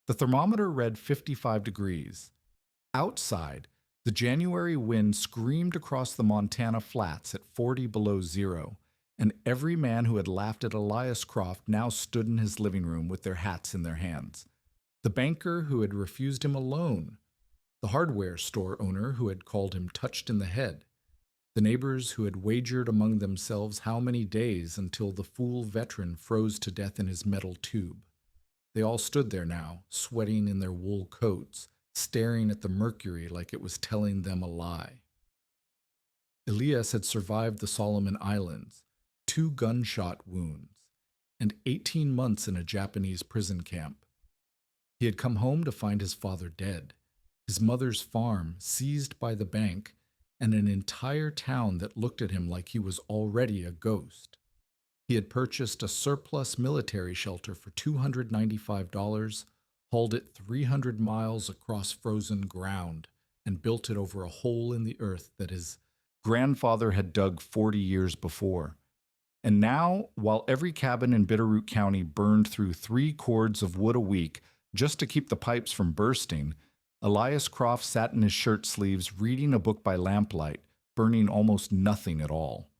The thermometer read 55 degrees. Outside, the January wind screamed across the Montana flats at 40 below zero, and every man who had laughed at Elias Croft now stood in his living room with their hats in their hands. The banker who had refused him a loan, the hardware store owner who had called him touched in the head, the neighbors who had wagered among themselves how many days until the fool veteran froze to death in his metal tube. They all stood there now, sweating in their wool coats, staring at the mercury like it was telling them a lie. Elias had survived the Solomon Islands, 2 gunshot wounds, and 18 months in a Japanese prison camp. He had come home to find his father dead, his mother's farm seized by the bank, and an entire town that looked at him like he was already a ghost. He had purchased a surplus military shelter for $295, hauled it 300 miles across frozen ground, and built it over a hole in the earth that his grandfather had dug 40 years before. And now, while every cabin in Bitterroot County burned through 3 cords of wood a week just to keep the pipes from bursting, Elias Croft sat in his shirt sleeves reading a book by lamplight, burning almost nothing at all.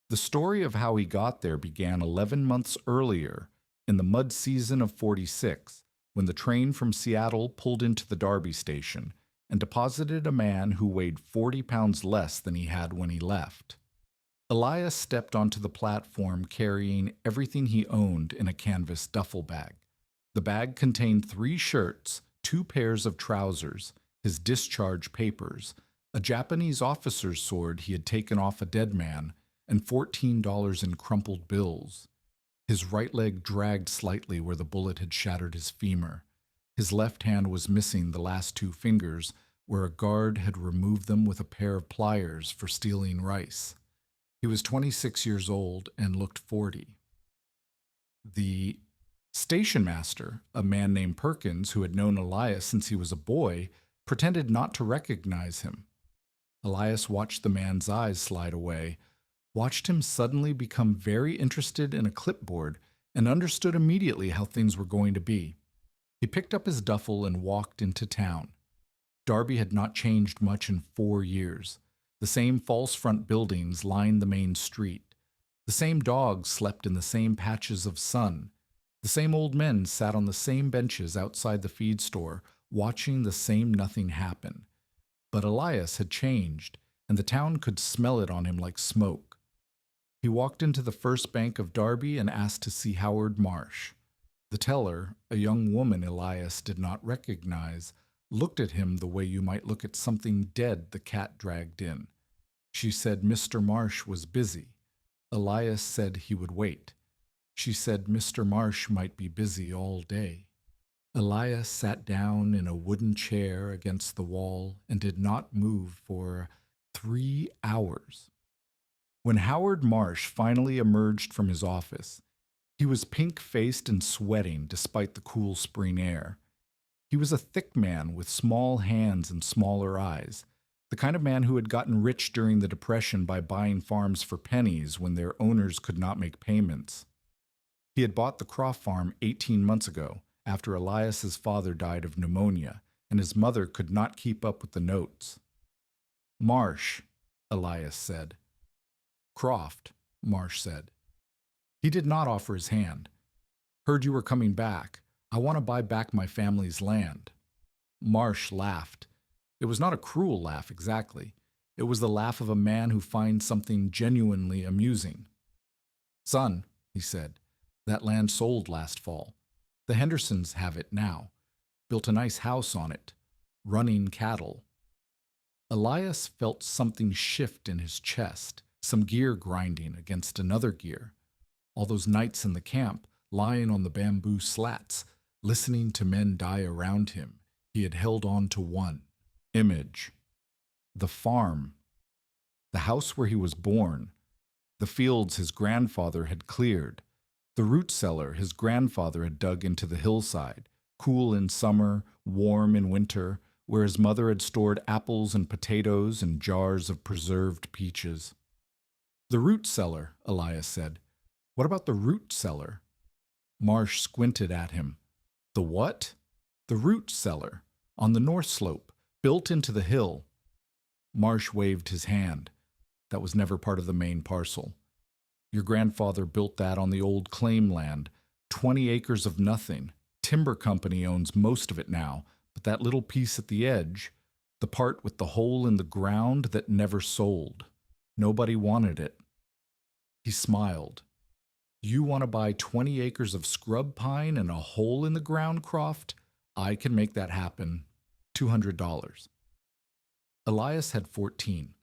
The story of how he got there began 11 months earlier, in the mud season of '46, when the train from Seattle pulled into the Darby station and deposited a man who weighed 40 pounds less than he had when he left. Elias stepped onto the platform carrying everything he owned in a canvas duffel bag. The bag contained 3 shirts, 2 pairs of trousers, his discharge papers, a Japanese officer's sword he had taken off a dead man, and $14 in crumpled bills. His right leg dragged slightly where the bullet had shattered his femur. His left hand was missing the last 2 fingers, where a guard had removed them with a pair of pliers for stealing rice. He was 26 years old and looked 40. The station master, a man named Perkins who had known Elias since he was a boy, pretended not to recognize him. Elias watched the man's eyes slide away, watched him suddenly become very interested in a clipboard, and understood immediately how things were going to be. He picked up his duffel and walked into town. Darby had not changed much in 4 years. The same false front buildings lined the main street. The same dogs slept in the same patches of sun. The same old men sat on the same benches outside the feed store, watching the same nothing happen. But Elias had changed, and the town could smell it on him like smoke. He walked into the first bank of Darby and asked to see Howard Marsh. The teller, a young woman Elias did not recognize, looked at him the way you might look at something dead the cat dragged in. She said Mr. Marsh was busy. Elias said he would wait. She said Mr. Marsh might be busy all day. Elias sat down in a wooden chair against the wall and did not move for 3 hours. When Howard Marsh finally emerged from his office, he was pink-faced and sweating despite the cool spring air. He was a thick man with small hands and smaller eyes, the kind of man who had gotten rich during the Depression by buying farms for pennies when their owners could not make payments. He had bought the Croft farm 18 months ago, after Elias's father died of pneumonia, and his mother could not keep up with the notes. "Marsh," Elias said. "Croft," Marsh said. He did not offer his hand. "Heard you were coming back. I want to buy back my family's land." Marsh laughed. It was not a cruel laugh exactly. It was the laugh of a man who finds something genuinely amusing. "Son," he said, "that land sold last fall. The Hendersons have it now. Built a nice house on it. Running cattle." Elias felt something shift in his chest, some gear grinding against another gear. All those nights in the camp, lying on the bamboo slats, listening to men die around him, he had held on to one image. The farm. The house where he was born. The fields his grandfather had cleared. The root cellar his grandfather had dug into the hillside, cool in summer, warm in winter, where his mother had stored apples and potatoes and jars of preserved peaches. "The root cellar," Elias said. "What about the root cellar?" Marsh squinted at him. "The what?" The root cellar, on the north slope, built into the hill. Marsh waved his hand. That was never part of the main parcel. Your grandfather built that on the old claim land, 20 acres of nothing. Timber company owns most of it now, but that little piece at the edge, the part with the hole in the ground that never sold. Nobody wanted it. He smiled. You want to buy 20 acres of scrub pine and a hole in the ground, Croft? I can make that happen. $200. Elias had 14.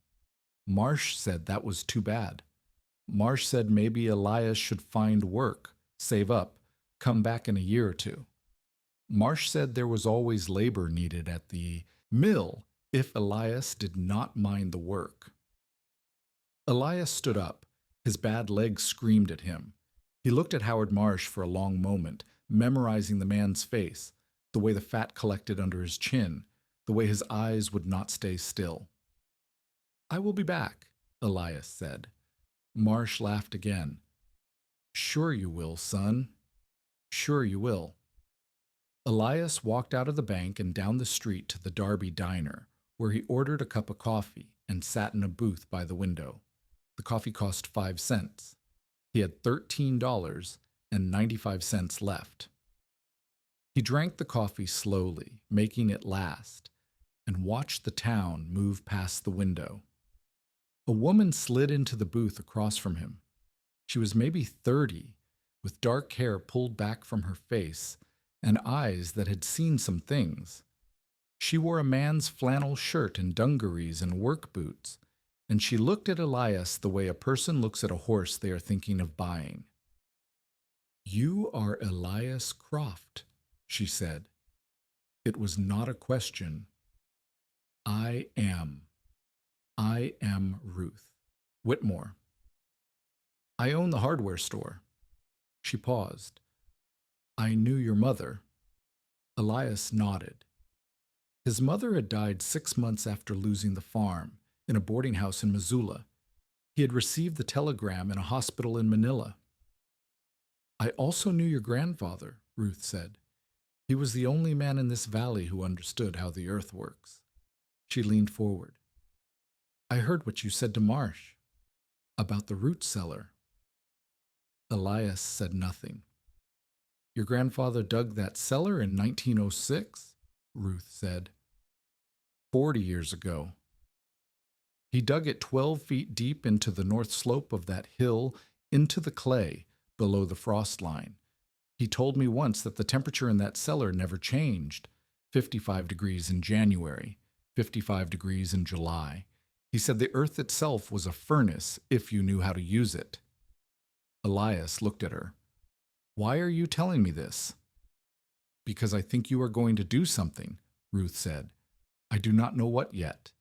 Marsh said that was too bad. Marsh said maybe Elias should find work, save up, come back in a year or two. Marsh said there was always labor needed at the mill if Elias did not mind the work. Elias stood up. His bad leg screamed at him. He looked at Howard Marsh for a long moment, memorizing the man's face, the way the fat collected under his chin, the way his eyes would not stay still. I will be back, Elias said. Marsh laughed again. Sure you will, son. Sure you will. Elias walked out of the bank and down the street to the Darby Diner, where he ordered a cup of coffee and sat in a booth by the window. The coffee cost 5 cents. He had $13.95 left. He drank the coffee slowly, making it last, and watched the town move past the window. A woman slid into the booth across from him. She was maybe 30, with dark hair pulled back from her face and eyes that had seen some things. She wore a man's flannel shirt and dungarees and work boots, and she looked at Elias the way a person looks at a horse they are thinking of buying. You are Elias Croft, she said. It was not a question. I am. I am Ruth Whitmore. I own the hardware store. She paused. I knew your mother. Elias nodded. His mother had died 6 months after losing the farm, in a boarding house in Missoula. He had received the telegram in a hospital in Manila. I also knew your grandfather, Ruth said. He was the only man in this valley who understood how the earth works. She leaned forward. I heard what you said to Marsh about the root cellar. Elias said nothing. Your grandfather dug that cellar in 1906, Ruth said. 40 years ago. He dug it 12 feet deep into the north slope of that hill, into the clay, below the frost line. He told me once that the temperature in that cellar never changed. 55 degrees in January, 55 degrees in July. He said the earth itself was a furnace if you knew how to use it. Elias looked at her. Why are you telling me this? Because I think you are going to do something, Ruth said. I do not know what yet.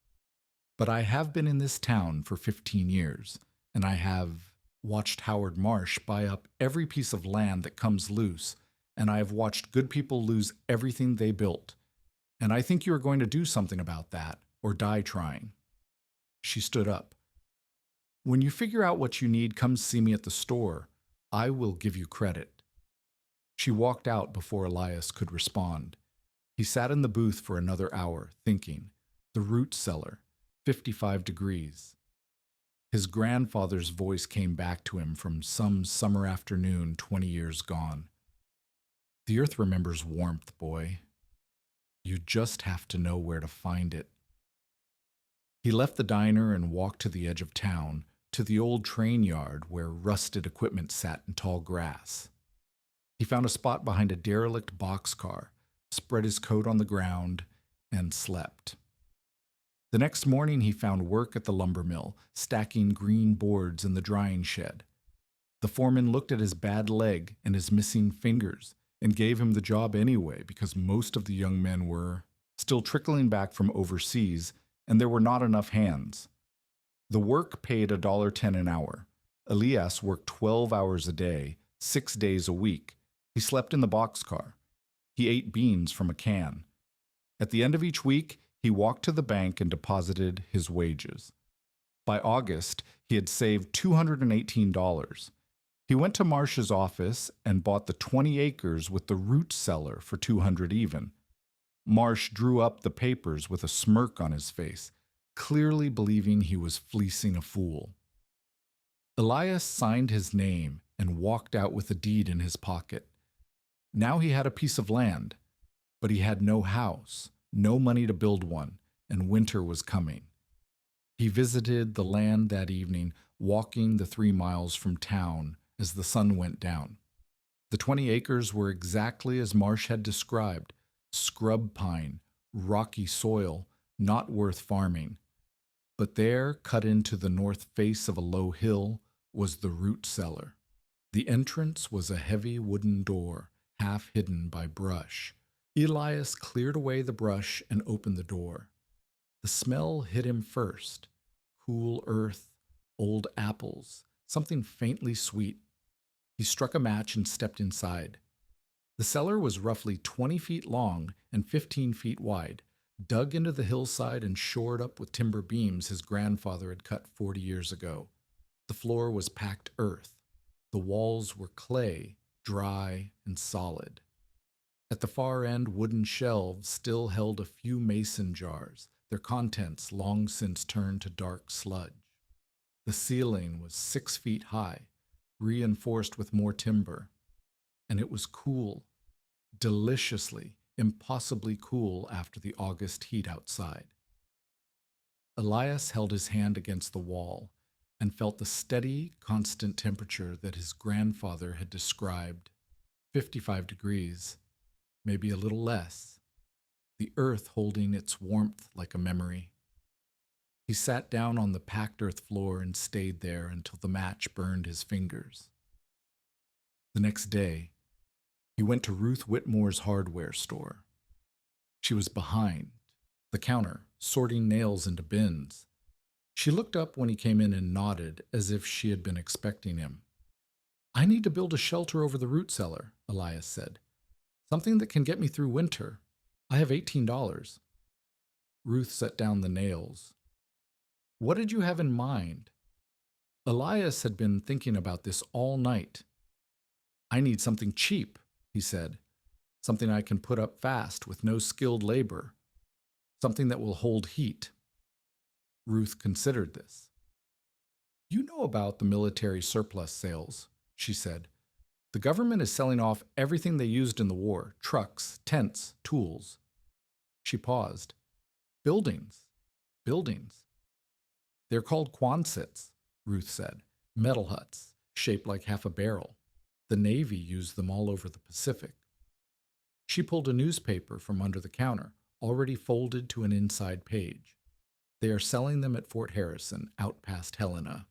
But I have been in this town for 15 years, and I have watched Howard Marsh buy up every piece of land that comes loose, and I have watched good people lose everything they built. And I think you are going to do something about that, or die trying. She stood up. When you figure out what you need, come see me at the store. I will give you credit. She walked out before Elias could respond. He sat in the booth for another hour, thinking. The root cellar, 55 degrees. His grandfather's voice came back to him from some summer afternoon 20 years gone. The earth remembers warmth, boy. You just have to know where to find it. He left the diner and walked to the edge of town, to the old train yard where rusted equipment sat in tall grass. He found a spot behind a derelict boxcar, spread his coat on the ground, and slept. The next morning he found work at the lumber mill, stacking green boards in the drying shed. The foreman looked at his bad leg and his missing fingers and gave him the job anyway because most of the young men were still trickling back from overseas and there were not enough hands. The work paid $1.10 an hour. Elias worked 12 hours a day, 6 days a week. He slept in the boxcar. He ate beans from a can. At the end of each week, he walked to the bank and deposited his wages. By August, he had saved $218. He went to Marsh's office and bought the 20 acres with the root cellar for $200 even. Marsh drew up the papers with a smirk on his face, clearly believing he was fleecing a fool. Elias signed his name and walked out with a deed in his pocket. Now he had a piece of land, but he had no house, no money to build one, and winter was coming. He visited the land that evening, walking the 3 miles from town as the sun went down. The 20 acres were exactly as Marsh had described: scrub pine, rocky soil, not worth farming. But there, cut into the north face of a low hill, was the root cellar. The entrance was a heavy wooden door, half hidden by brush. Elias cleared away the brush and opened the door. The smell hit him first: cool earth, old apples, something faintly sweet. He struck a match and stepped inside. The cellar was roughly 20 feet long and 15 feet wide, dug into the hillside and shored up with timber beams his grandfather had cut 40 years ago. The floor was packed earth. The walls were clay, dry and solid. At the far end, wooden shelves still held a few mason jars, their contents long since turned to dark sludge. The ceiling was 6 feet high, reinforced with more timber, and it was cool, deliciously, impossibly cool after the August heat outside. Elias held his hand against the wall and felt the steady, constant temperature that his grandfather had described: 55 degrees, maybe a little less, the earth holding its warmth like a memory. He sat down on the packed earth floor and stayed there until the match burned his fingers. The next day, he went to Ruth Whitmore's hardware store. She was behind the counter, sorting nails into bins. She looked up when he came in and nodded as if she had been expecting him. "I need to build a shelter over the root cellar," Elias said. "Something that can get me through winter. I have $18. Ruth set down the nails. "What did you have in mind?" Elias had been thinking about this all night. "I need something cheap," he said. "Something I can put up fast with no skilled labor. Something that will hold heat." Ruth considered this. "You know about the military surplus sales," she said. "The government is selling off everything they used in the war: trucks, tents, tools." She paused. Buildings. "They're called Quonsets," Ruth said. "Metal huts, shaped like half a barrel. The Navy used them all over the Pacific." She pulled a newspaper from under the counter, already folded to an inside page. "They are selling them at Fort Harrison, out past Helena.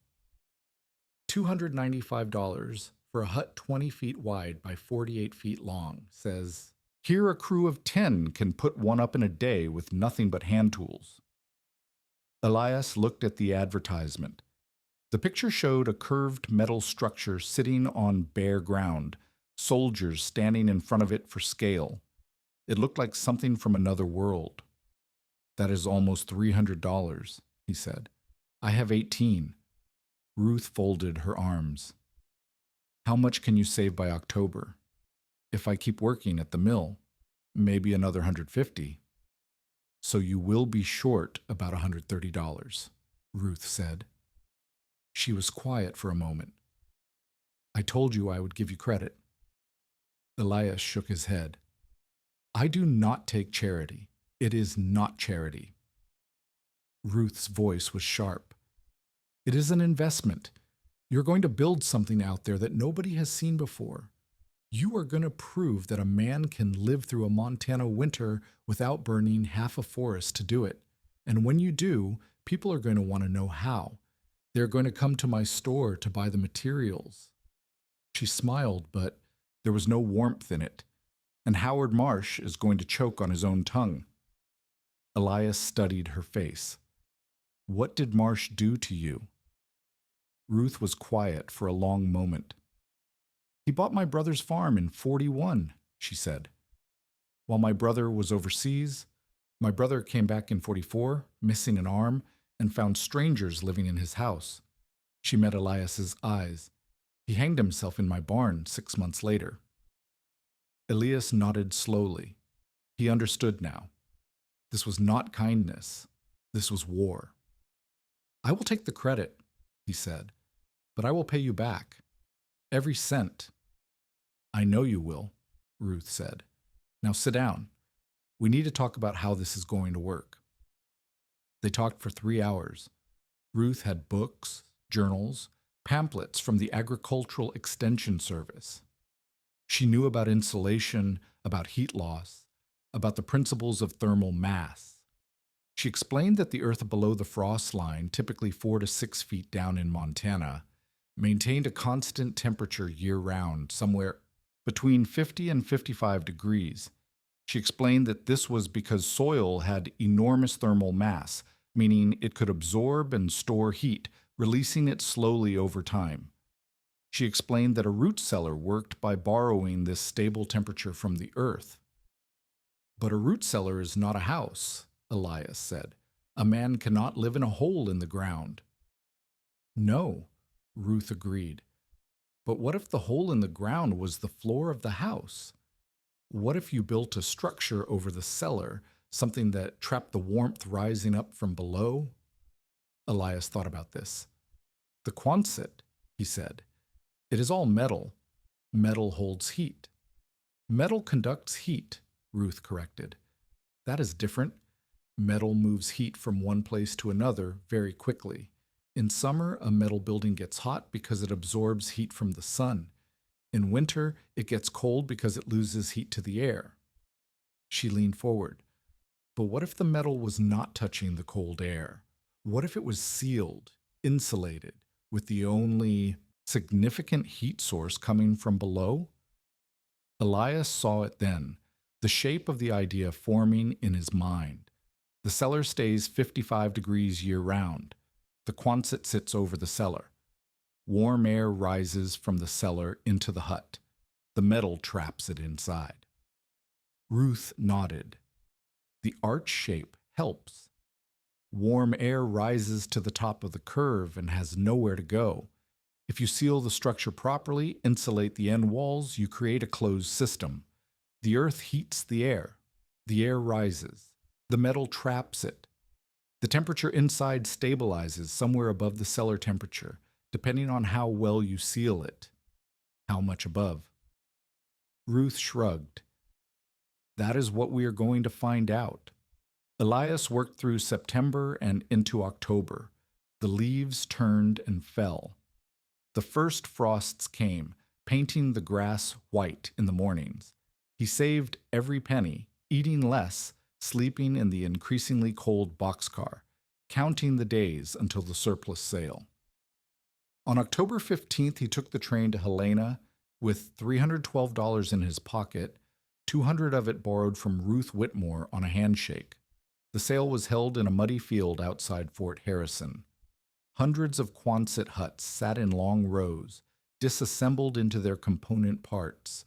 $295 for a hut 20 feet wide by 48 feet long. Says, here a crew of 10 can put one up in a day with nothing but hand tools." Elias looked at the advertisement. The picture showed a curved metal structure sitting on bare ground, soldiers standing in front of it for scale. It looked like something from another world. "That is almost $300, he said. "I have 18. Ruth folded her arms. "How much can you save by October?" "If I keep working at the mill, maybe another 150. "So you will be short about $130, Ruth said. She was quiet for a moment. "I told you I would give you credit." Elias shook his head. "I do not take charity. It is not charity." Ruth's voice was sharp. "It is an investment. You're going to build something out there that nobody has seen before. You are going to prove that a man can live through a Montana winter without burning half a forest to do it. And when you do, people are going to want to know how. They're going to come to my store to buy the materials." She smiled, but there was no warmth in it. "And Howard Marsh is going to choke on his own tongue." Elias studied her face. "What did Marsh do to you?" Ruth was quiet for a long moment. "He bought my brother's farm in 41, she said. "While my brother was overseas, my brother came back in 44, missing an arm, and found strangers living in his house." She met Elias's eyes. "He hanged himself in my barn 6 months later." Elias nodded slowly. He understood now. This was not kindness. This was war. I will take the credit, he said, but I will pay you back. Every cent. I know you will, Ruth said. Now sit down. We need to talk about how this is going to work. They talked for 3 hours. Ruth had books, journals, pamphlets from the Agricultural Extension Service. She knew about insulation, about heat loss, about the principles of thermal mass. She explained that the earth below the frost line, typically 4 to 6 feet down in Montana, maintained a constant temperature year-round, somewhere between 50 and 55 degrees. She explained that this was because soil had enormous thermal mass, meaning it could absorb and store heat, releasing it slowly over time. She explained that a root cellar worked by borrowing this stable temperature from the earth. But a root cellar is not a house, Elias said. A man cannot live in a hole in the ground. No, Ruth agreed. But what if the hole in the ground was the floor of the house? What if you built a structure over the cellar, something that trapped the warmth rising up from below? Elias thought about this. The Quonset, he said. It is all metal. Metal holds heat. Metal conducts heat, Ruth corrected. That is different. Metal moves heat from one place to another very quickly. In summer, a metal building gets hot because it absorbs heat from the sun. In winter, it gets cold because it loses heat to the air. She leaned forward. But what if the metal was not touching the cold air? What if it was sealed, insulated, with the only significant heat source coming from below? Elias saw it then, the shape of the idea forming in his mind. The cellar stays 55 degrees year-round. The Quonset sits over the cellar. Warm air rises from the cellar into the hut. The metal traps it inside. Ruth nodded. The arch shape helps. Warm air rises to the top of the curve and has nowhere to go. If you seal the structure properly, insulate the end walls, you create a closed system. The earth heats the air. The air rises. The metal traps it. The temperature inside stabilizes somewhere above the cellar temperature, depending on how well you seal it. How much above? Ruth shrugged. That is what we are going to find out. Elias worked through September and into October. The leaves turned and fell. The first frosts came, painting the grass white in the mornings. He saved every penny, eating less, sleeping in the increasingly cold boxcar, counting the days until the surplus sale. On October 15th, he took the train to Helena with $312 in his pocket, $200 of it borrowed from Ruth Whitmore on a handshake. The sale was held in a muddy field outside Fort Harrison. Hundreds of Quonset huts sat in long rows, disassembled into their component parts.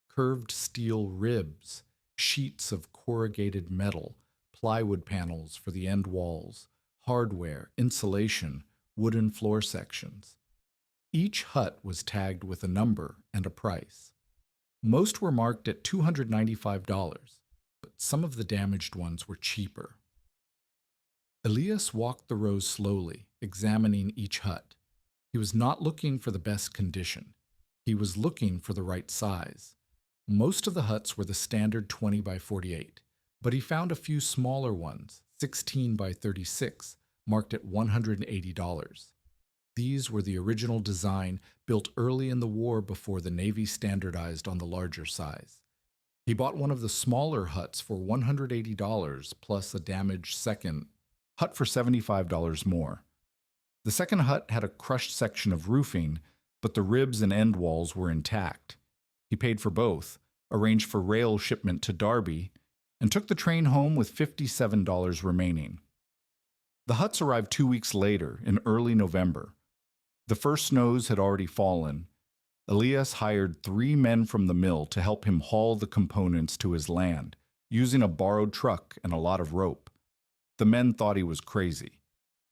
Curved steel ribs, sheets of corrugated metal, plywood panels for the end walls, hardware, insulation, wooden floor sections. Each hut was tagged with a number and a price. Most were marked at $295, but some of the damaged ones were cheaper. Elias walked the rows slowly, examining each hut. He was not looking for the best condition. He was looking for the right size. Most of the huts were the standard 20 by 48, but he found a few smaller ones, 16 by 36, marked at $180. These were the original design, built early in the war before the Navy standardized on the larger size. He bought one of the smaller huts for $180 plus a damaged second hut for $75 more. The second hut had a crushed section of roofing, but the ribs and end walls were intact. He paid for both, arranged for rail shipment to Darby, and took the train home with $57 remaining. The huts arrived 2 weeks later, in early November. The first snows had already fallen. Elias hired 3 men from the mill to help him haul the components to his land, using a borrowed truck and a lot of rope. The men thought he was crazy.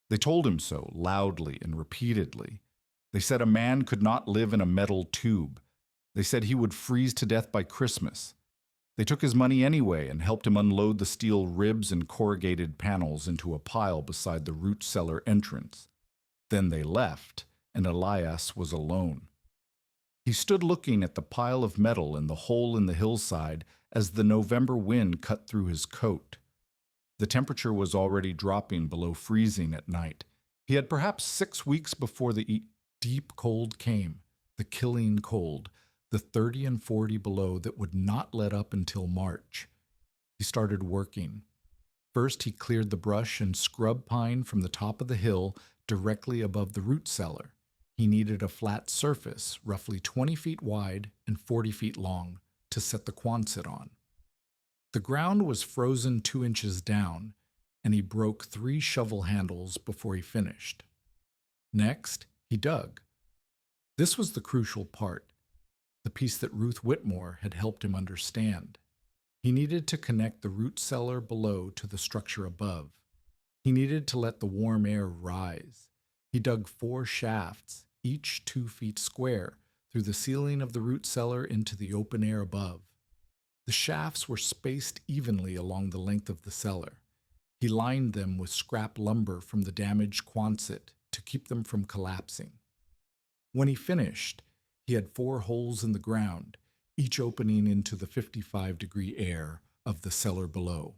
They told him so, loudly and repeatedly. They said a man could not live in a metal tube. They said he would freeze to death by Christmas. They took his money anyway and helped him unload the steel ribs and corrugated panels into a pile beside the root cellar entrance. Then they left, and Elias was alone. He stood looking at the pile of metal and the hole in the hillside as the November wind cut through his coat. The temperature was already dropping below freezing at night. He had perhaps 6 weeks before the deep cold came, the killing cold, the 30 and 40 below that would not let up until March. He started working. First, he cleared the brush and scrub pine from the top of the hill directly above the root cellar. He needed a flat surface, roughly 20 feet wide and 40 feet long, to set the Quonset on. The ground was frozen 2 inches down, and he broke 3 shovel handles before he finished. Next, he dug. This was the crucial part, the piece that Ruth Whitmore had helped him understand. He needed to connect the root cellar below to the structure above. He needed to let the warm air rise. He dug 4 shafts, each 2 feet square, through the ceiling of the root cellar into the open air above. The shafts were spaced evenly along the length of the cellar. He lined them with scrap lumber from the damaged Quonset to keep them from collapsing. When he finished, he had 4 holes in the ground, each opening into the 55-degree air of the cellar below.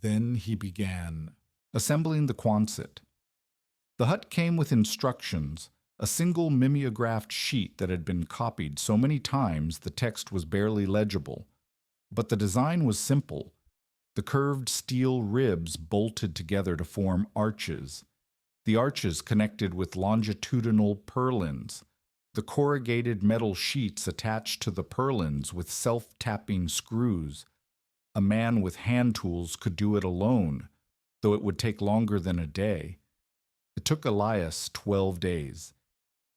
Then he began assembling the Quonset. The hut came with instructions, a single mimeographed sheet that had been copied so many times the text was barely legible. But the design was simple. The curved steel ribs bolted together to form arches. The arches connected with longitudinal purlins. The corrugated metal sheets attached to the purlins with self-tapping screws. A man with hand tools could do it alone, though it would take longer than a day. It took Elias 12 days.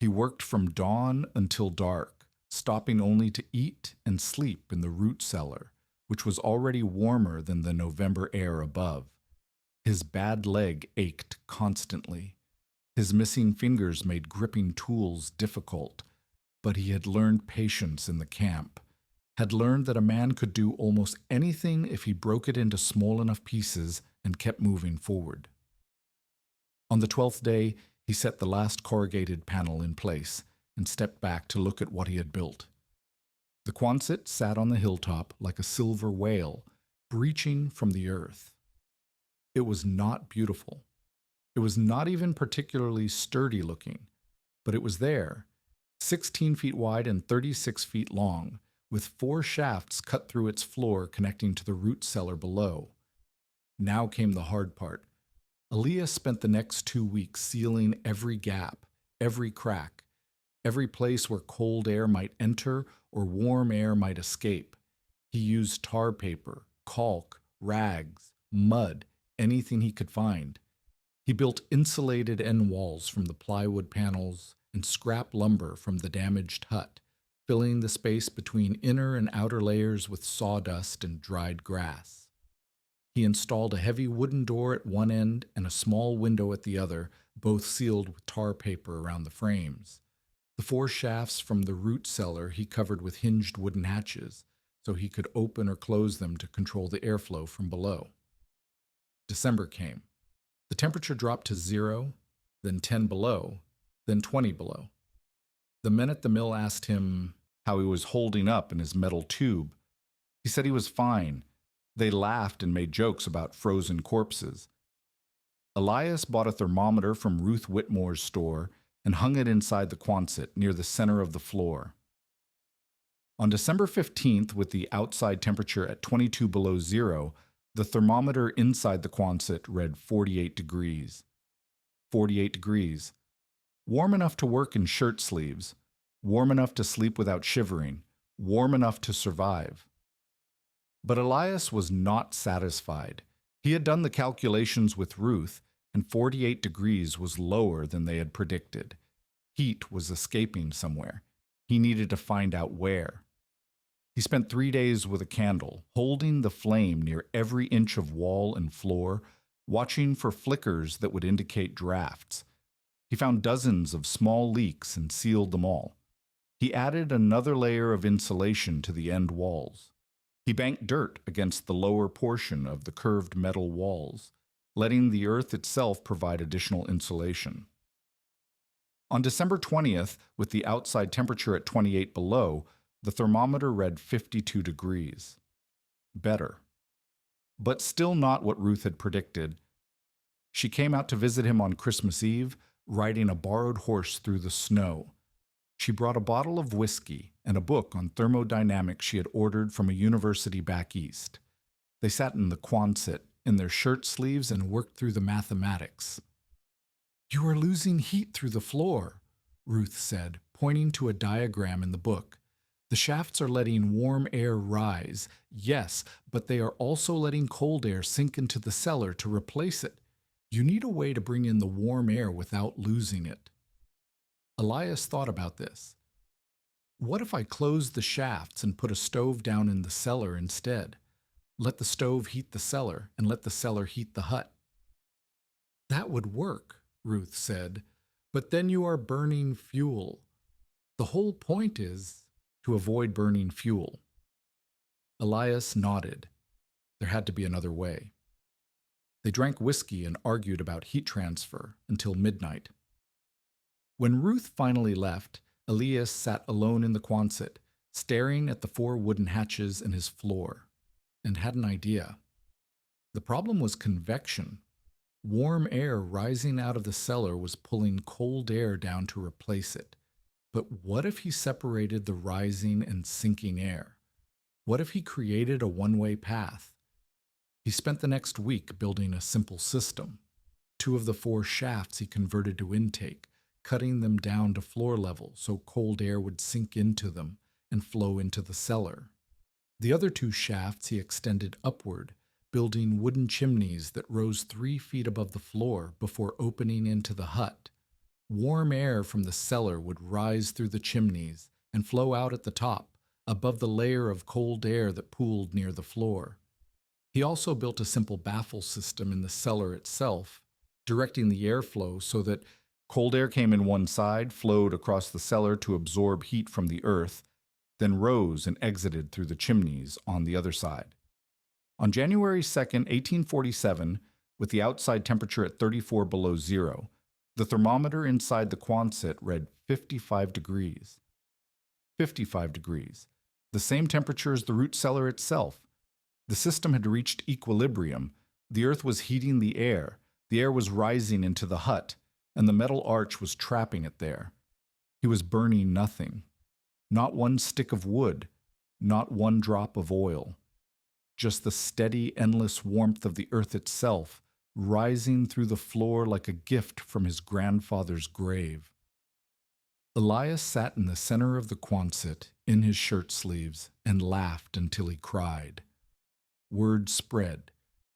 He worked from dawn until dark, stopping only to eat and sleep in the root cellar, which was already warmer than the November air above. His bad leg ached constantly. His missing fingers made gripping tools difficult, but he had learned patience in the camp, had learned that a man could do almost anything if he broke it into small enough pieces and kept moving forward. On the 12th day, he set the last corrugated panel in place and stepped back to look at what he had built. The Quonset sat on the hilltop like a silver whale, breaching from the earth. It was not beautiful. It was not even particularly sturdy looking, but it was there, 16 feet wide and 36 feet long, with 4 shafts cut through its floor connecting to the root cellar below. Now came the hard part. Elias spent the next 2 weeks sealing every gap, every crack, every place where cold air might enter or warm air might escape. He used tar paper, caulk, rags, mud, anything he could find. He built insulated end walls from the plywood panels and scrap lumber from the damaged hut, filling the space between inner and outer layers with sawdust and dried grass. He installed a heavy wooden door at one end and a small window at the other, both sealed with tar paper around the frames. The 4 shafts from the root cellar he covered with hinged wooden hatches, so he could open or close them to control the airflow from below. December came. The temperature dropped to 0, then 10 below, then 20 below. The men at the mill asked him how he was holding up in his metal tube. He said he was fine. They laughed and made jokes about frozen corpses. Elias bought a thermometer from Ruth Whitmore's store and hung it inside the Quonset near the center of the floor. On December 15th, with the outside temperature at 22 below 0, the thermometer inside the Quonset read 48 degrees. 48 degrees. Warm enough to work in shirt sleeves. Warm enough to sleep without shivering. Warm enough to survive. But Elias was not satisfied. He had done the calculations with Ruth, and 48 degrees was lower than they had predicted. Heat was escaping somewhere. He needed to find out where. He spent 3 days with a candle, holding the flame near every inch of wall and floor, watching for flickers that would indicate drafts. He found dozens of small leaks and sealed them all. He added another layer of insulation to the end walls. He banked dirt against the lower portion of the curved metal walls, letting the earth itself provide additional insulation. On December 20th, with the outside temperature at 28 below, the thermometer read 52 degrees. Better. But still not what Ruth had predicted. She came out to visit him on Christmas Eve, riding a borrowed horse through the snow. She brought a bottle of whiskey and a book on thermodynamics she had ordered from a university back east. They sat in the Quonset in their shirt sleeves and worked through the mathematics. "You are losing heat through the floor," Ruth said, pointing to a diagram in the book. "The shafts are letting warm air rise, yes, but they are also letting cold air sink into the cellar to replace it. You need a way to bring in the warm air without losing it." Elias thought about this. What if I closed the shafts and put a stove down in the cellar instead? Let the stove heat the cellar and let the cellar heat the hut. "That would work," Ruth said, "but then you are burning fuel. The whole point is to avoid burning fuel." Elias nodded. There had to be another way. They drank whiskey and argued about heat transfer until midnight. When Ruth finally left, Elias sat alone in the Quonset, staring at the 4 wooden hatches in his floor, and had an idea. The problem was convection. Warm air rising out of the cellar was pulling cold air down to replace it. But what if he separated the rising and sinking air? What if he created a one-way path? He spent the next week building a simple system. 2 of the 4 shafts he converted to intake, cutting them down to floor level so cold air would sink into them and flow into the cellar. The other 2 shafts he extended upward, building wooden chimneys that rose 3 feet above the floor before opening into the hut. Warm air from the cellar would rise through the chimneys and flow out at the top, above the layer of cold air that pooled near the floor. He also built a simple baffle system in the cellar itself, directing the airflow so that cold air came in one side, flowed across the cellar to absorb heat from the earth, then rose and exited through the chimneys on the other side. On January 2nd, 1847, with the outside temperature at 34 below zero, the thermometer inside the Quonset read 55 degrees. 55 degrees, the same temperature as the root cellar itself. The system had reached equilibrium. The earth was heating the air was rising into the hut, and the metal arch was trapping it there. He was burning nothing. Not one stick of wood, not one drop of oil. Just the steady, endless warmth of the earth itself, rising through the floor like a gift from his grandfather's grave. Elias sat in the center of the Quonset, in his shirt sleeves, and laughed until he cried. Word spread.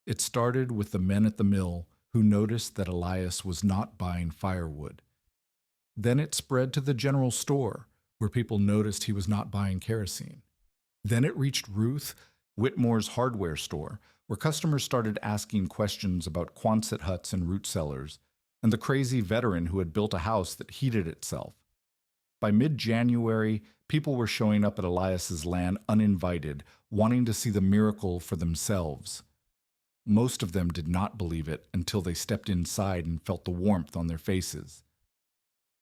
It started with the men at the mill who noticed that Elias was not buying firewood. Then it spread to the general store, where people noticed he was not buying kerosene. Then it reached Ruth Whitmore's hardware store, where customers started asking questions about Quonset huts and root cellars, and the crazy veteran who had built a house that heated itself. By mid-January, people were showing up at Elias's land uninvited, wanting to see the miracle for themselves. Most of them did not believe it until they stepped inside and felt the warmth on their faces.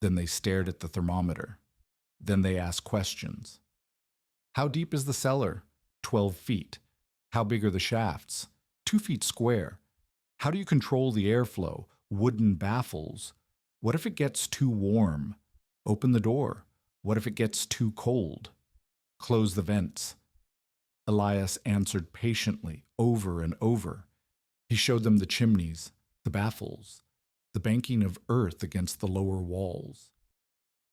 Then they stared at the thermometer. Then they asked questions. How deep is the cellar? 12 feet. How big are the shafts? 2 feet square. How do you control the airflow? Wooden baffles. What if it gets too warm? Open the door. What if it gets too cold? Close the vents. Elias answered patiently, over and over. He showed them the chimneys, the baffles, the banking of earth against the lower walls.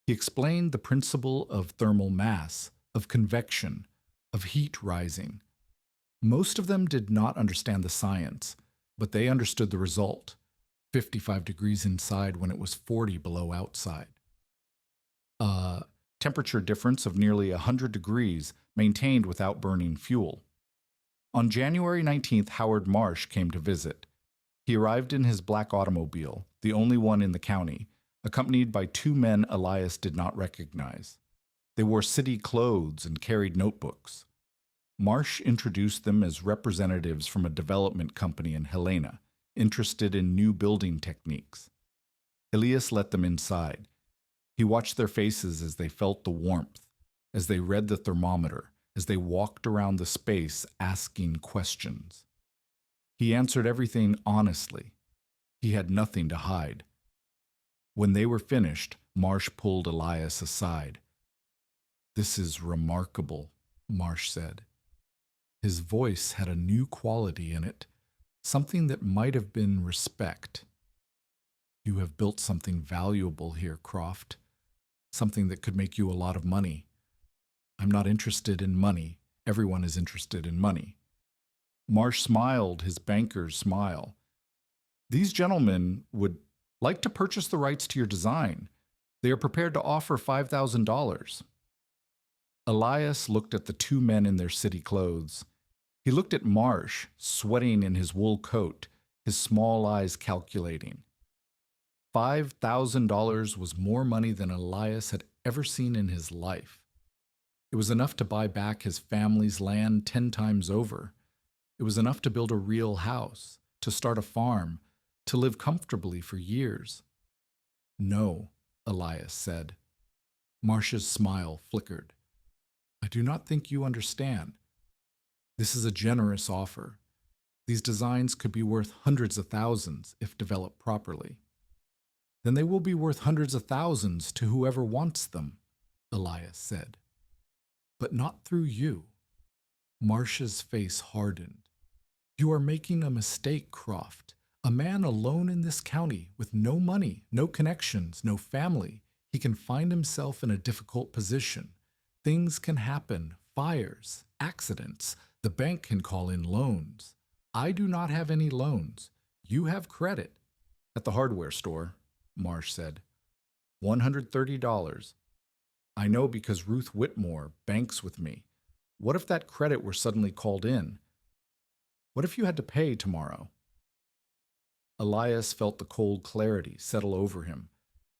He explained the principle of thermal mass, of convection, of heat rising. Most of them did not understand the science, but they understood the result, 55 degrees inside when it was 40 below outside. A temperature difference of nearly 100 degrees maintained without burning fuel. On January 19th, Howard Marsh came to visit. He arrived in his black automobile, the only one in the county, accompanied by 2 men Elias did not recognize. They wore city clothes and carried notebooks. Marsh introduced them as representatives from a development company in Helena, interested in new building techniques. Elias let them inside. He watched their faces as they felt the warmth, as they read the thermometer, as they walked around the space asking questions. He answered everything honestly. He had nothing to hide. When they were finished, Marsh pulled Elias aside. "This is remarkable," Marsh said. His voice had a new quality in it, something that might have been respect. "You have built something valuable here, Croft. Something that could make you a lot of money. I'm not interested in money. Everyone is interested in money." Marsh smiled his banker's smile. "These gentlemen would like to purchase the rights to your design. They are prepared to offer $5,000. Elias looked at the two men in their city clothes. He looked at Marsh, sweating in his wool coat, his small eyes calculating. $5,000 was more money than Elias had ever seen in his life. It was enough to buy back his family's land 10 times over. It was enough to build a real house, to start a farm, to live comfortably for years. "No," Elias said. Marsh's smile flickered. "I do not think you understand. This is a generous offer. These designs could be worth hundreds of thousands if developed properly." "Then they will be worth hundreds of thousands to whoever wants them," Elias said. "But not through you." Marsh's face hardened. "You are making a mistake, Croft. A man alone in this county, with no money, no connections, no family, he can find himself in a difficult position. Things can happen, fires, accidents. The bank can call in loans. I do not have any loans. You have credit." "At the hardware store," Marsh said. $130. "I know because Ruth Whitmore banks with me. What if that credit were suddenly called in? What if you had to pay tomorrow?" Elias felt the cold clarity settle over him,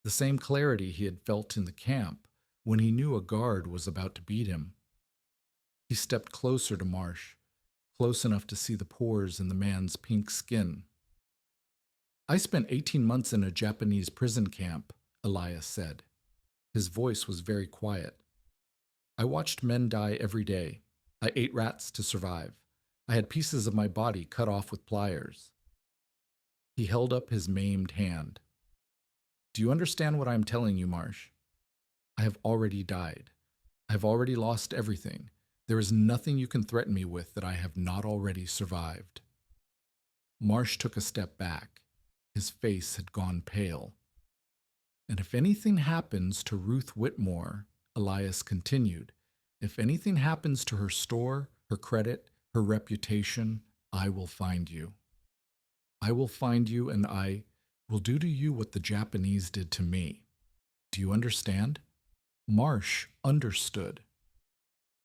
the same clarity he had felt in the camp when he knew a guard was about to beat him. He stepped closer to Marsh, close enough to see the pores in the man's pink skin. "I spent 18 months in a Japanese prison camp," Elias said. His voice was very quiet. "I watched men die every day. I ate rats to survive. I had pieces of my body cut off with pliers." He held up his maimed hand. "Do you understand what I am telling you, Marsh? I have already died. I have already lost everything. There is nothing you can threaten me with that I have not already survived." Marsh took a step back. His face had gone pale. "And if anything happens to Ruth Whitmore," Elias continued, "if anything happens to her store, her credit, her reputation, I will find you. I will find you and I will do to you what the Japanese did to me. Do you understand?" Marsh understood.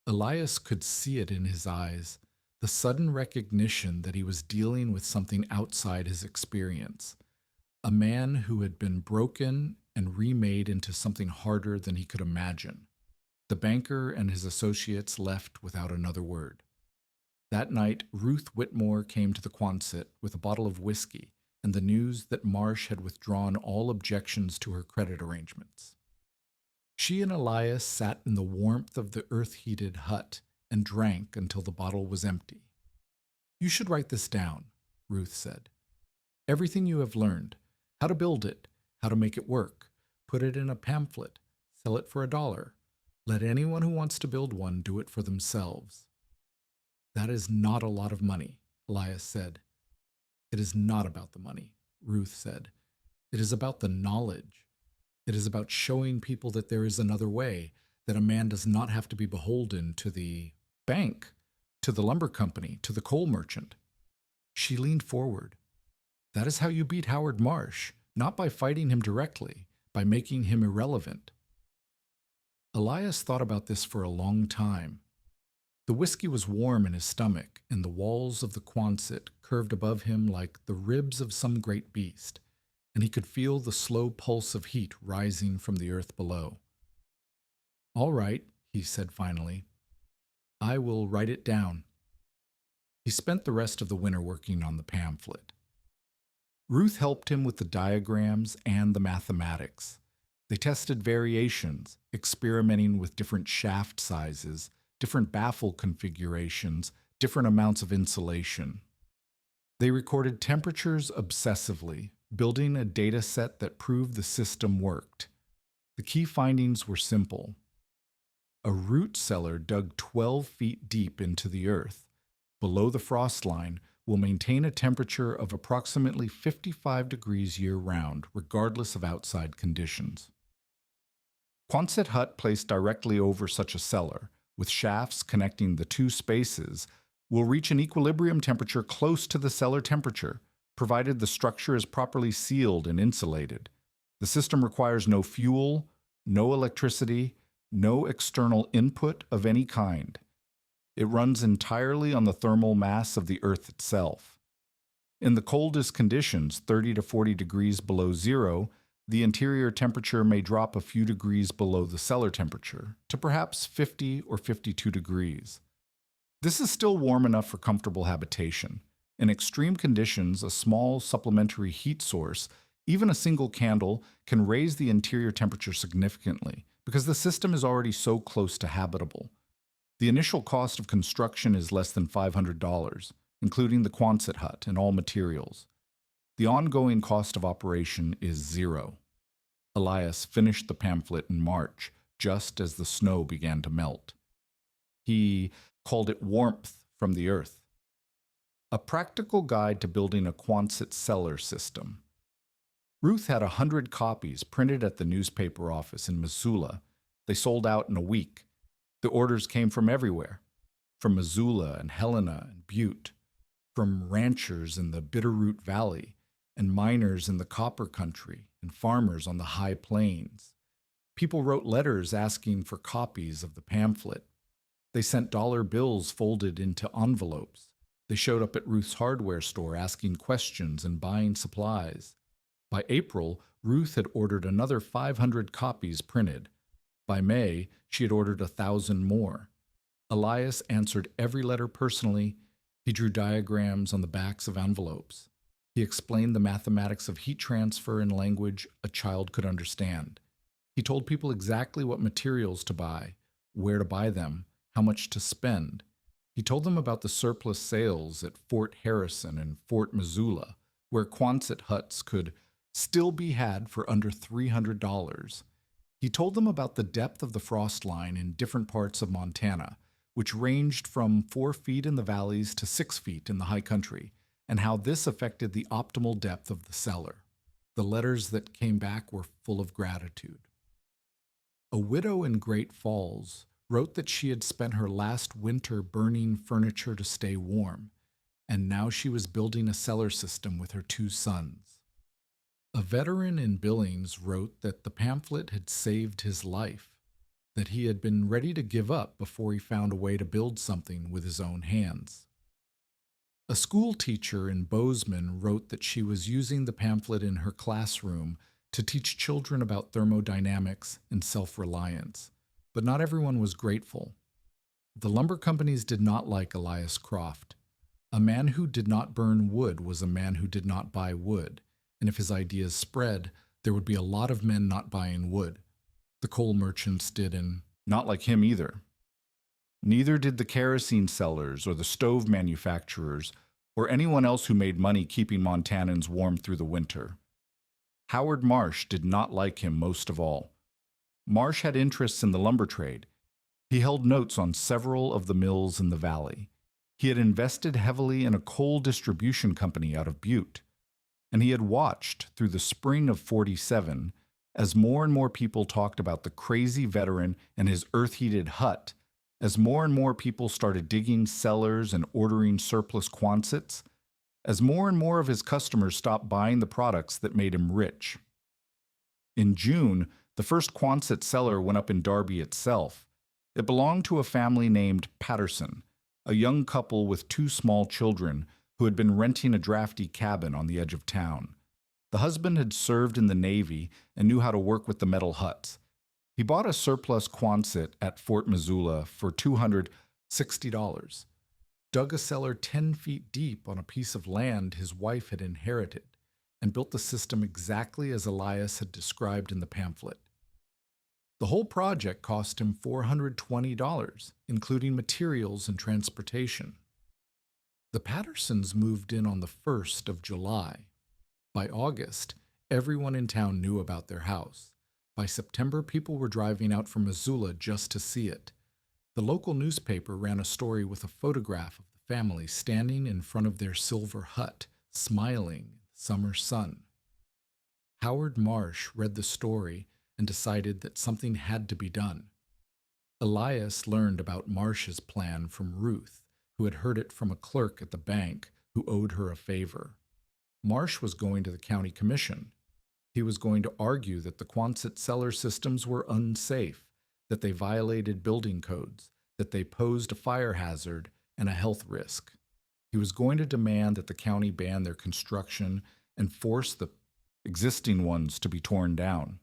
Elias could see it in his eyes, the sudden recognition that he was dealing with something outside his experience, a man who had been broken and remade into something harder than he could imagine. The banker and his associates left without another word. That night, Ruth Whitmore came to the Quonset with a bottle of whiskey and the news that Marsh had withdrawn all objections to her credit arrangements. She and Elias sat in the warmth of the earth-heated hut and drank until the bottle was empty. "You should write this down," Ruth said. "Everything you have learned, how to build it, how to make it work, put it in a pamphlet, sell it for $1. Let anyone who wants to build one do it for themselves." "That is not a lot of money," Elias said. "It is not about the money," Ruth said. "It is about the knowledge. It is about showing people that there is another way, that a man does not have to be beholden to the bank, to the lumber company, to the coal merchant." She leaned forward. "That is how you beat Howard Marsh, not by fighting him directly, by making him irrelevant." Elias thought about this for a long time. The whiskey was warm in his stomach, and the walls of the Quonset curved above him like the ribs of some great beast, and he could feel the slow pulse of heat rising from the earth below. "All right," he said finally. I will write it down. He spent the rest of the winter working on the pamphlet. Ruth helped him with the diagrams and the mathematics. They tested variations, experimenting with different shaft sizes, different baffle configurations, different amounts of insulation. They recorded temperatures obsessively, building a data set that proved the system worked. The key findings were simple. A root cellar dug 12 feet deep into the earth, below the frost line, will maintain a temperature of approximately 55 degrees year-round, regardless of outside conditions. Quonset hut placed directly over such a cellar, with shafts connecting the two spaces, will reach an equilibrium temperature close to the cellar temperature, provided the structure is properly sealed and insulated. The system requires no fuel, no electricity, no external input of any kind. It runs entirely on the thermal mass of the Earth itself. In the coldest conditions, 30 to 40 degrees below zero, the interior temperature may drop a few degrees below the cellar temperature, to perhaps 50 or 52 degrees. This is still warm enough for comfortable habitation. In extreme conditions, a small supplementary heat source, even a single candle, can raise the interior temperature significantly, because the system is already so close to habitable. The initial cost of construction is less than $500, including the Quonset hut and all materials. The ongoing cost of operation is zero. Elias finished the pamphlet in March, just as the snow began to melt. He called it Warmth from the Earth. A practical guide to building a Quonset cellar system. Ruth had 100 copies printed at the newspaper office in Missoula. They sold out in a week. The orders came from everywhere, from Missoula and Helena and Butte, from ranchers in the Bitterroot Valley, and miners in the Copper Country, and farmers on the High Plains. People wrote letters asking for copies of the pamphlet. They sent dollar bills folded into envelopes. They showed up at Ruth's hardware store asking questions and buying supplies. By April, Ruth had ordered another 500 copies printed. By May, she had ordered 1,000 more. Elias answered every letter personally. He drew diagrams on the backs of envelopes. He explained the mathematics of heat transfer in language a child could understand. He told people exactly what materials to buy, where to buy them, how much to spend. He told them about the surplus sales at Fort Harrison and Fort Missoula, where Quonset huts could still be had for under $300. He told them about the depth of the frost line in different parts of Montana, which ranged from 4 feet in the valleys to 6 feet in the high country, and how this affected the optimal depth of the cellar. The letters that came back were full of gratitude. A widow in Great Falls wrote that she had spent her last winter burning furniture to stay warm, and now she was building a cellar system with her 2 sons. A veteran in Billings wrote that the pamphlet had saved his life, that he had been ready to give up before he found a way to build something with his own hands. A school teacher in Bozeman wrote that she was using the pamphlet in her classroom to teach children about thermodynamics and self-reliance, but not everyone was grateful. The lumber companies did not like Elias Croft. A man who did not burn wood was a man who did not buy wood, and if his ideas spread, there would be a lot of men not buying wood. The coal merchants did, and not like him either. Neither did the kerosene sellers or the stove manufacturers or anyone else who made money keeping Montanans warm through the winter. Howard Marsh did not like him most of all. Marsh had interests in the lumber trade. He held notes on several of the mills in the valley. He had invested heavily in a coal distribution company out of Butte. And he had watched through the spring of '47 as more and more people talked about the crazy veteran and his earth-heated hut, as more and more people started digging cellars and ordering surplus Quonsets, as more and more of his customers stopped buying the products that made him rich. In June, the first Quonset cellar went up in Darby itself. It belonged to a family named Patterson, a young couple with 2 small children who had been renting a drafty cabin on the edge of town. The husband had served in the Navy and knew how to work with the metal huts. He bought a surplus Quonset at Fort Missoula for $200 $60. Dug a cellar 10 feet deep on a piece of land his wife had inherited, and built the system exactly as Elias had described in the pamphlet. The whole project cost him $420, including materials and transportation. The Pattersons moved in on the 1st of July. By August, everyone in town knew about their house. By September, people were driving out from Missoula just to see it. The local newspaper ran a story with a photograph of the family standing in front of their silver hut, smiling in the summer sun. Howard Marsh read the story and decided that something had to be done. Elias learned about Marsh's plan from Ruth, who had heard it from a clerk at the bank who owed her a favor. Marsh was going to the county commission. He was going to argue that the Quonset cellar systems were unsafe, that they violated building codes, that they posed a fire hazard and a health risk. He was going to demand that the county ban their construction and force the existing ones to be torn down.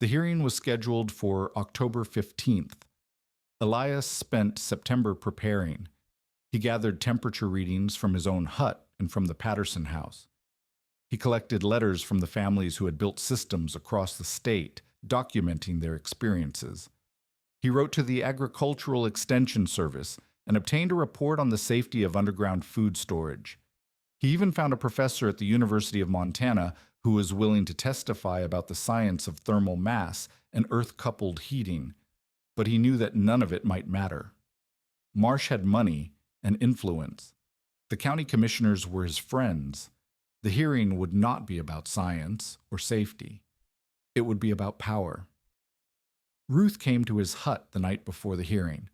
The hearing was scheduled for October 15th. Elias spent September preparing. He gathered temperature readings from his own hut and from the Patterson house. He collected letters from the families who had built systems across the state, documenting their experiences. He wrote to the Agricultural Extension Service and obtained a report on the safety of underground food storage. He even found a professor at the University of Montana who was willing to testify about the science of thermal mass and earth-coupled heating, but he knew that none of it might matter. Marsh had money and influence. The county commissioners were his friends. The hearing would not be about science or safety. It would be about power. Ruth came to his hut the night before the hearing.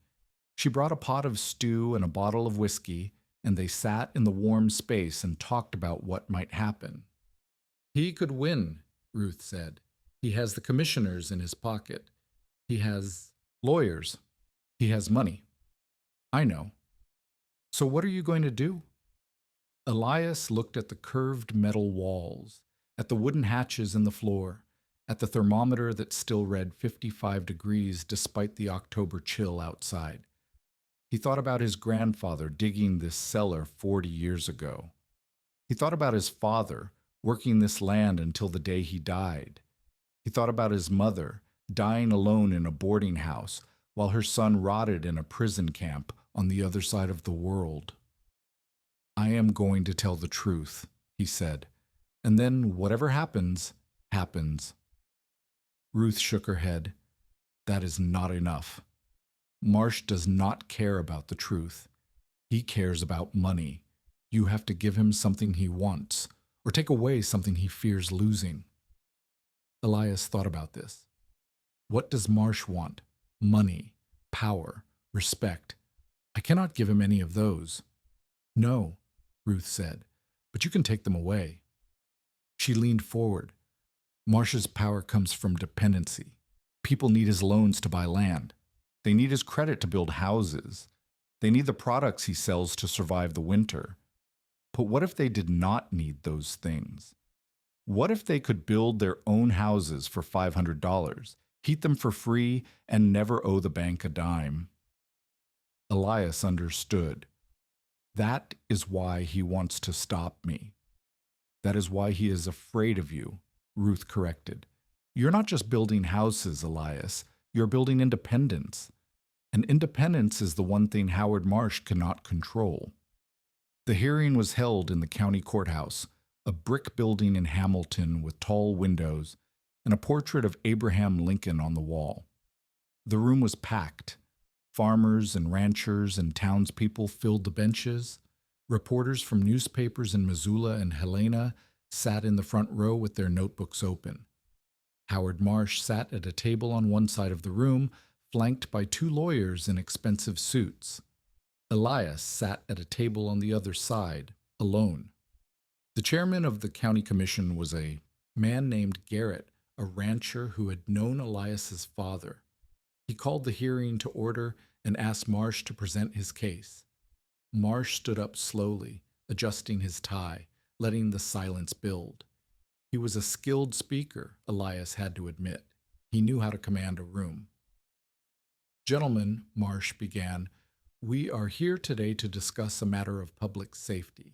She brought a pot of stew and a bottle of whiskey, and they sat in the warm space and talked about what might happen. "He could win," Ruth said. "He has the commissioners in his pocket. He has lawyers. He has money." "I know. So what are you going to do?" Elias looked at the curved metal walls, at the wooden hatches in the floor, at the thermometer that still read 55 degrees despite the October chill outside. He thought about his grandfather digging this cellar 40 years ago. He thought about his father working this land until the day he died. He thought about his mother dying alone in a boarding house while her son rotted in a prison camp on the other side of the world. "I am going to tell the truth," he said, "and then whatever happens, happens." Ruth shook her head. "That is not enough. Marsh does not care about the truth. He cares about money. You have to give him something he wants, or take away something he fears losing." Elias thought about this. What does Marsh want? Money, power, respect. I cannot give him any of those. "No," Ruth said, "but you can take them away." She leaned forward. "Marsh's power comes from dependency. People need his loans to buy land. They need his credit to build houses. They need the products he sells to survive the winter. But what if they did not need those things? What if they could build their own houses for $500, heat them for free, and never owe the bank a dime?" Elias understood. "That is why he wants to stop me. That is why he is afraid of you," Ruth corrected. "You're not just building houses, Elias. You're building independence. And independence is the one thing Howard Marsh cannot control." The hearing was held in the county courthouse, a brick building in Hamilton with tall windows and a portrait of Abraham Lincoln on the wall. The room was packed. Farmers and ranchers and townspeople filled the benches. Reporters from newspapers in Missoula and Helena sat in the front row with their notebooks open. Howard Marsh sat at a table on one side of the room, flanked by two lawyers in expensive suits. Elias sat at a table on the other side, alone. The chairman of the county commission was a man named Garrett, a rancher who had known Elias's father. He called the hearing to order and asked Marsh to present his case. Marsh stood up slowly, adjusting his tie, letting the silence build. He was a skilled speaker, Elias had to admit. He knew how to command a room. "Gentlemen," Marsh began, We are here today to discuss a matter of public safety.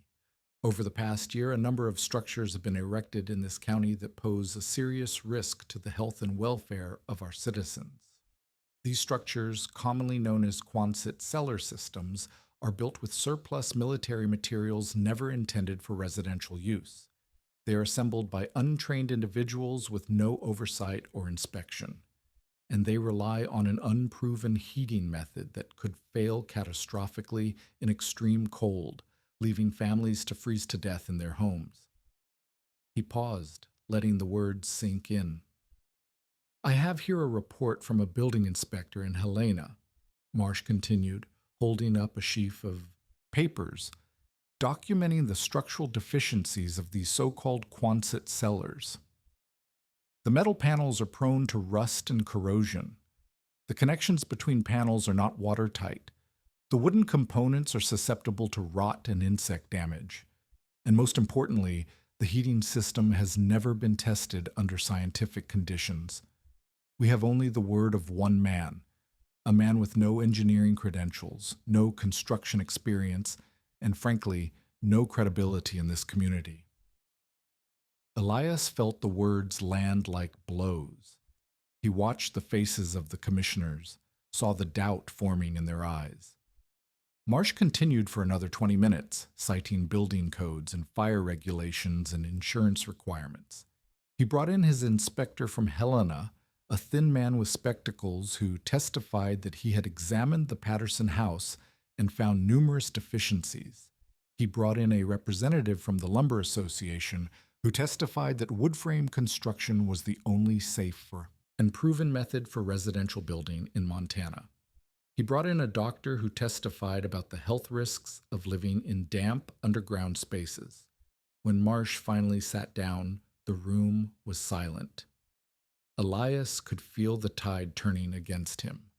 Over the past year, a number of structures have been erected in this county that pose a serious risk to the health and welfare of our citizens. These structures, commonly known as Quonset cellar systems, are built with surplus military materials never intended for residential use. They are assembled by untrained individuals with no oversight or inspection, and they rely on an unproven heating method that could fail catastrophically in extreme cold, leaving families to freeze to death in their homes. He paused, letting the words sink in. I have here a report from a building inspector in Helena, Marsh continued, holding up a sheaf of papers documenting the structural deficiencies of these so-called Quonset cellars. The metal panels are prone to rust and corrosion. The connections between panels are not watertight. The wooden components are susceptible to rot and insect damage. And most importantly, the heating system has never been tested under scientific conditions. We have only the word of one man, a man with no engineering credentials, no construction experience, and frankly, no credibility in this community. Elias felt the words land like blows. He watched the faces of the commissioners, saw the doubt forming in their eyes. Marsh continued for another 20 minutes, citing building codes and fire regulations and insurance requirements. He brought in his inspector from Helena, a thin man with spectacles who testified that he had examined the Patterson house and found numerous deficiencies. He brought in a representative from the Lumber Association who testified that wood frame construction was the only safe and proven method for residential building in Montana. He brought in a doctor who testified about the health risks of living in damp underground spaces. When Marsh finally sat down, the room was silent. Elias could feel the tide turning against him.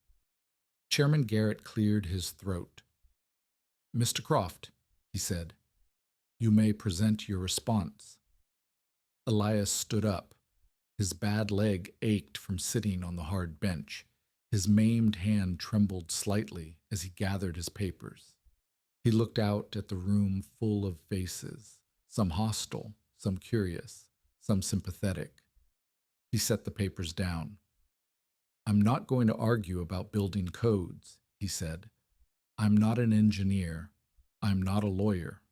Chairman Garrett cleared his throat. "Mr. Croft," he said, "you may present your response." Elias stood up. His bad leg ached from sitting on the hard bench. His maimed hand trembled slightly as he gathered his papers. He looked out at the room full of faces, some hostile, some curious, some sympathetic. He set the papers down. "I'm not going to argue about building codes," he said. "I'm not an engineer. I'm not a lawyer.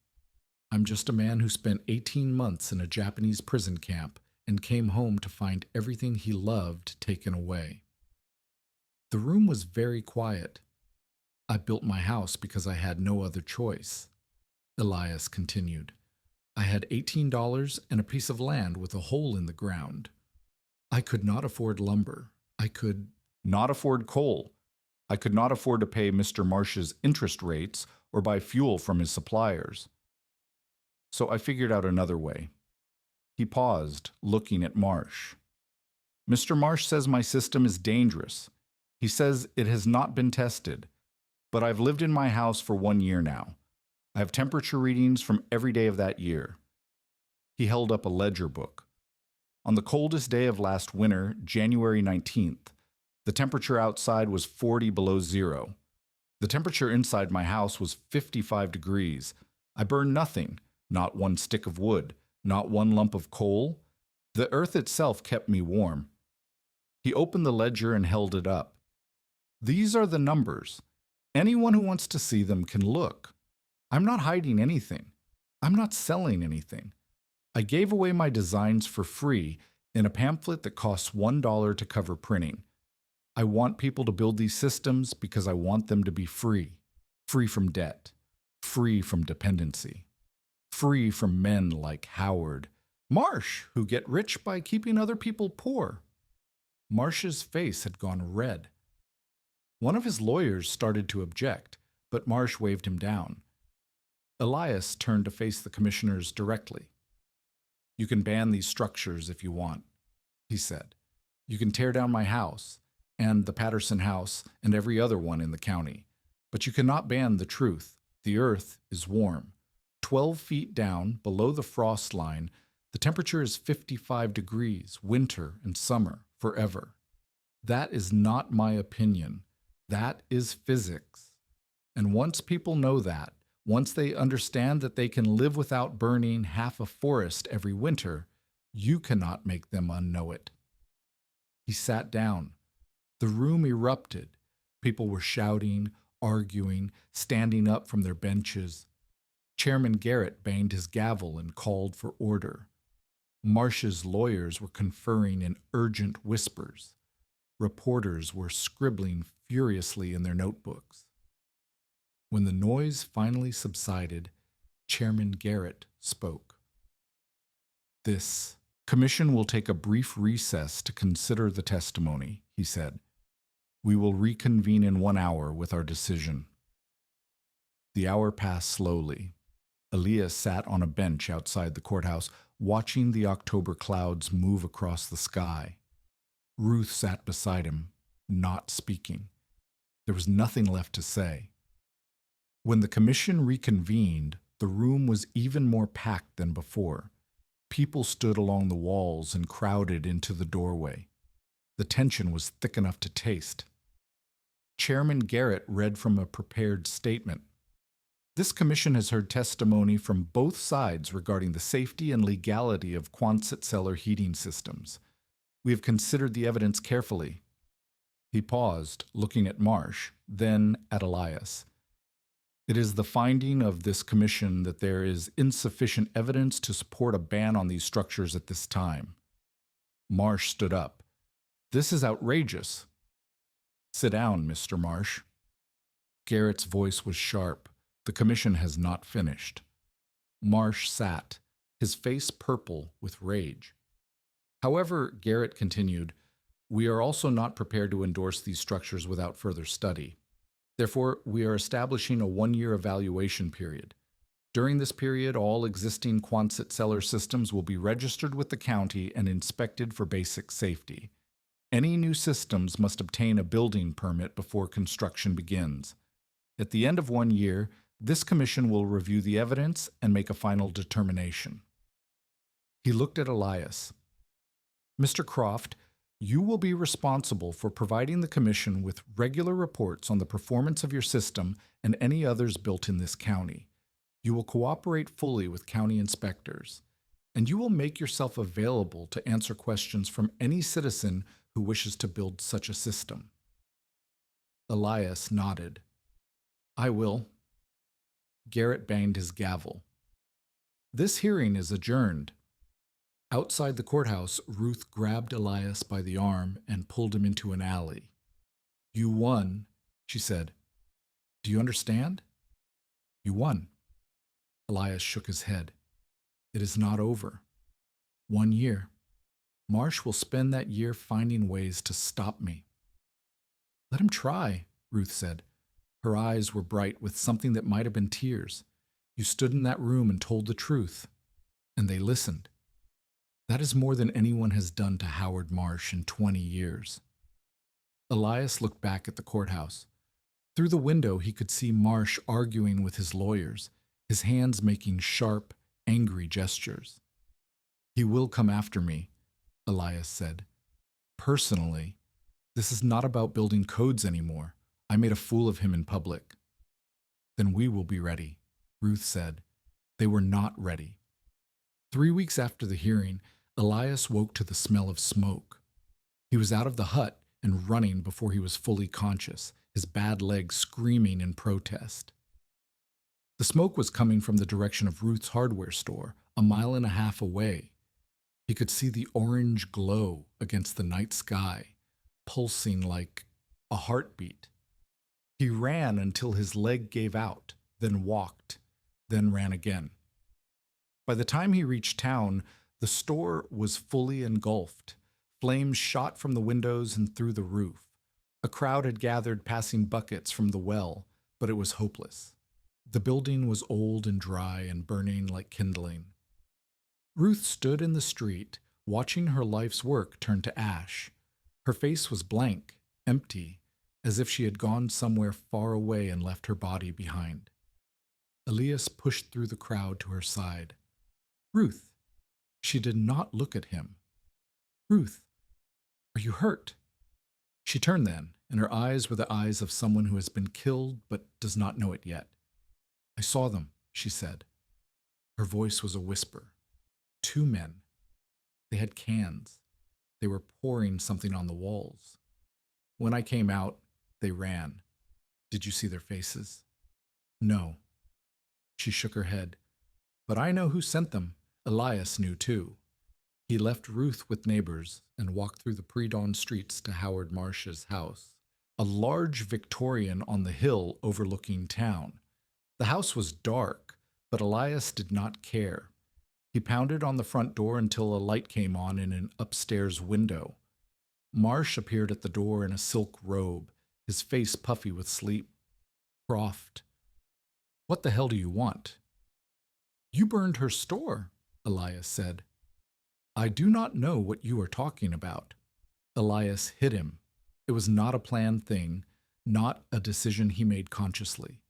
I'm just a man who spent 18 months in a Japanese prison camp and came home to find everything he loved taken away." The room was very quiet. "I built my house because I had no other choice," Elias continued. "I had $18 and a piece of land with a hole in the ground. I could not afford lumber. I could not afford coal. I could not afford to pay Mr. Marsh's interest rates or buy fuel from his suppliers. So I figured out another way." He paused, looking at Marsh. "Mr. Marsh says my system is dangerous. He says it has not been tested. But I've lived in my house for 1 year now. I have temperature readings from every day of that year." He held up a ledger book. "On the coldest day of last winter, January 19th, the temperature outside was 40 below zero. The temperature inside my house was 55 degrees. I burned nothing, not one stick of wood, not one lump of coal. The earth itself kept me warm." He opened the ledger and held it up. "These are the numbers. Anyone who wants to see them can look. I'm not hiding anything. I'm not selling anything. I gave away my designs for free in a pamphlet that costs $1 to cover printing. I want people to build these systems because I want them to be free. Free from debt. Free from dependency. Free from men like Howard Marsh, who get rich by keeping other people poor." Marsh's face had gone red. One of his lawyers started to object, but Marsh waved him down. Elias turned to face the commissioners directly. "You can ban these structures if you want," he said. "You can tear down my house, and the Patterson house, and every other one in the county. But you cannot ban the truth. The earth is warm. 12 feet down, below the frost line, the temperature is 55 degrees, winter and summer, forever. That is not my opinion. That is physics. And once people know that, once they understand that they can live without burning half a forest every winter, you cannot make them unknow it. He sat down. The room erupted. People were shouting, arguing, standing up from their benches. Chairman Garrett banged his gavel and called for order. Marsh's lawyers were conferring in urgent whispers. Reporters were scribbling furiously in their notebooks. When the noise finally subsided, Chairman Garrett spoke. "This commission will take a brief recess to consider the testimony," he said. "We will reconvene in 1 hour with our decision." The hour passed slowly. Elias sat on a bench outside the courthouse, watching the October clouds move across the sky. Ruth sat beside him, not speaking. There was nothing left to say. When the commission reconvened, the room was even more packed than before. People stood along the walls and crowded into the doorway. The tension was thick enough to taste. Chairman Garrett read from a prepared statement. "This commission has heard testimony from both sides regarding the safety and legality of Quonset cellar heating systems. We have considered the evidence carefully." He paused, looking at Marsh, then at Elias. "It is the finding of this commission that there is insufficient evidence to support a ban on these structures at this time." Marsh stood up. "This is outrageous." "Sit down, Mr. Marsh." Garrett's voice was sharp. "The commission has not finished." Marsh sat, his face purple with rage. "However," Garrett continued, "we are also not prepared to endorse these structures without further study. Therefore, we are establishing a 1-year evaluation period. During this period, all existing Quonset cellar systems will be registered with the county and inspected for basic safety. Any new systems must obtain a building permit before construction begins. At the end of 1 year, this commission will review the evidence and make a final determination." He looked at Elias. "Mr. Croft, you will be responsible for providing the commission with regular reports on the performance of your system and any others built in this county. You will cooperate fully with county inspectors, and you will make yourself available to answer questions from any citizen who wishes to build such a system." Elias nodded. "I will." Garrett banged his gavel. "This hearing is adjourned." Outside the courthouse, Ruth grabbed Elias by the arm and pulled him into an alley. "You won," she said. "Do you understand?" "You won." Elias shook his head. "It is not over. 1 year. Marsh will spend that year finding ways to stop me." "Let him try," Ruth said. Her eyes were bright with something that might have been tears. "You stood in that room and told the truth, and they listened. That is more than anyone has done to Howard Marsh in 20 years. Elias looked back at the courthouse. Through the window, he could see Marsh arguing with his lawyers, his hands making sharp, angry gestures. "He will come after me," Elias said. "Personally, this is not about building codes anymore. I made a fool of him in public." "Then we will be ready," Ruth said. They were not ready. 3 weeks after the hearing, Elias woke to the smell of smoke. He was out of the hut and running before he was fully conscious, his bad leg screaming in protest. The smoke was coming from the direction of Ruth's hardware store, 1.5 miles away. He could see the orange glow against the night sky, pulsing like a heartbeat. He ran until his leg gave out, then walked, then ran again. By the time he reached town, the store was fully engulfed. Flames shot from the windows and through the roof. A crowd had gathered passing buckets from the well, but it was hopeless. The building was old and dry and burning like kindling. Ruth stood in the street, watching her life's work turn to ash. Her face was blank, empty, as if she had gone somewhere far away and left her body behind. Elias pushed through the crowd to her side. "Ruth." She did not look at him. "Ruth, are you hurt?" She turned then, and her eyes were the eyes of someone who has been killed but does not know it yet. I saw them, she said. Her voice was a whisper. Two men. They had cans. They were pouring something on the walls. When I came out, they ran. Did you see their faces? No. She shook her head. But I know who sent them. Elias knew too. He left Ruth with neighbors and walked through the pre-dawn streets to Howard Marsh's house, a large Victorian on the hill overlooking town. The house was dark, but Elias did not care. He pounded on the front door until a light came on in an upstairs window. Marsh appeared at the door in a silk robe, his face puffy with sleep. Croft. What the hell do you want? You burned her store, Elias said. I do not know what you are talking about. Elias hit him. It was not a planned thing, not a decision he made consciously.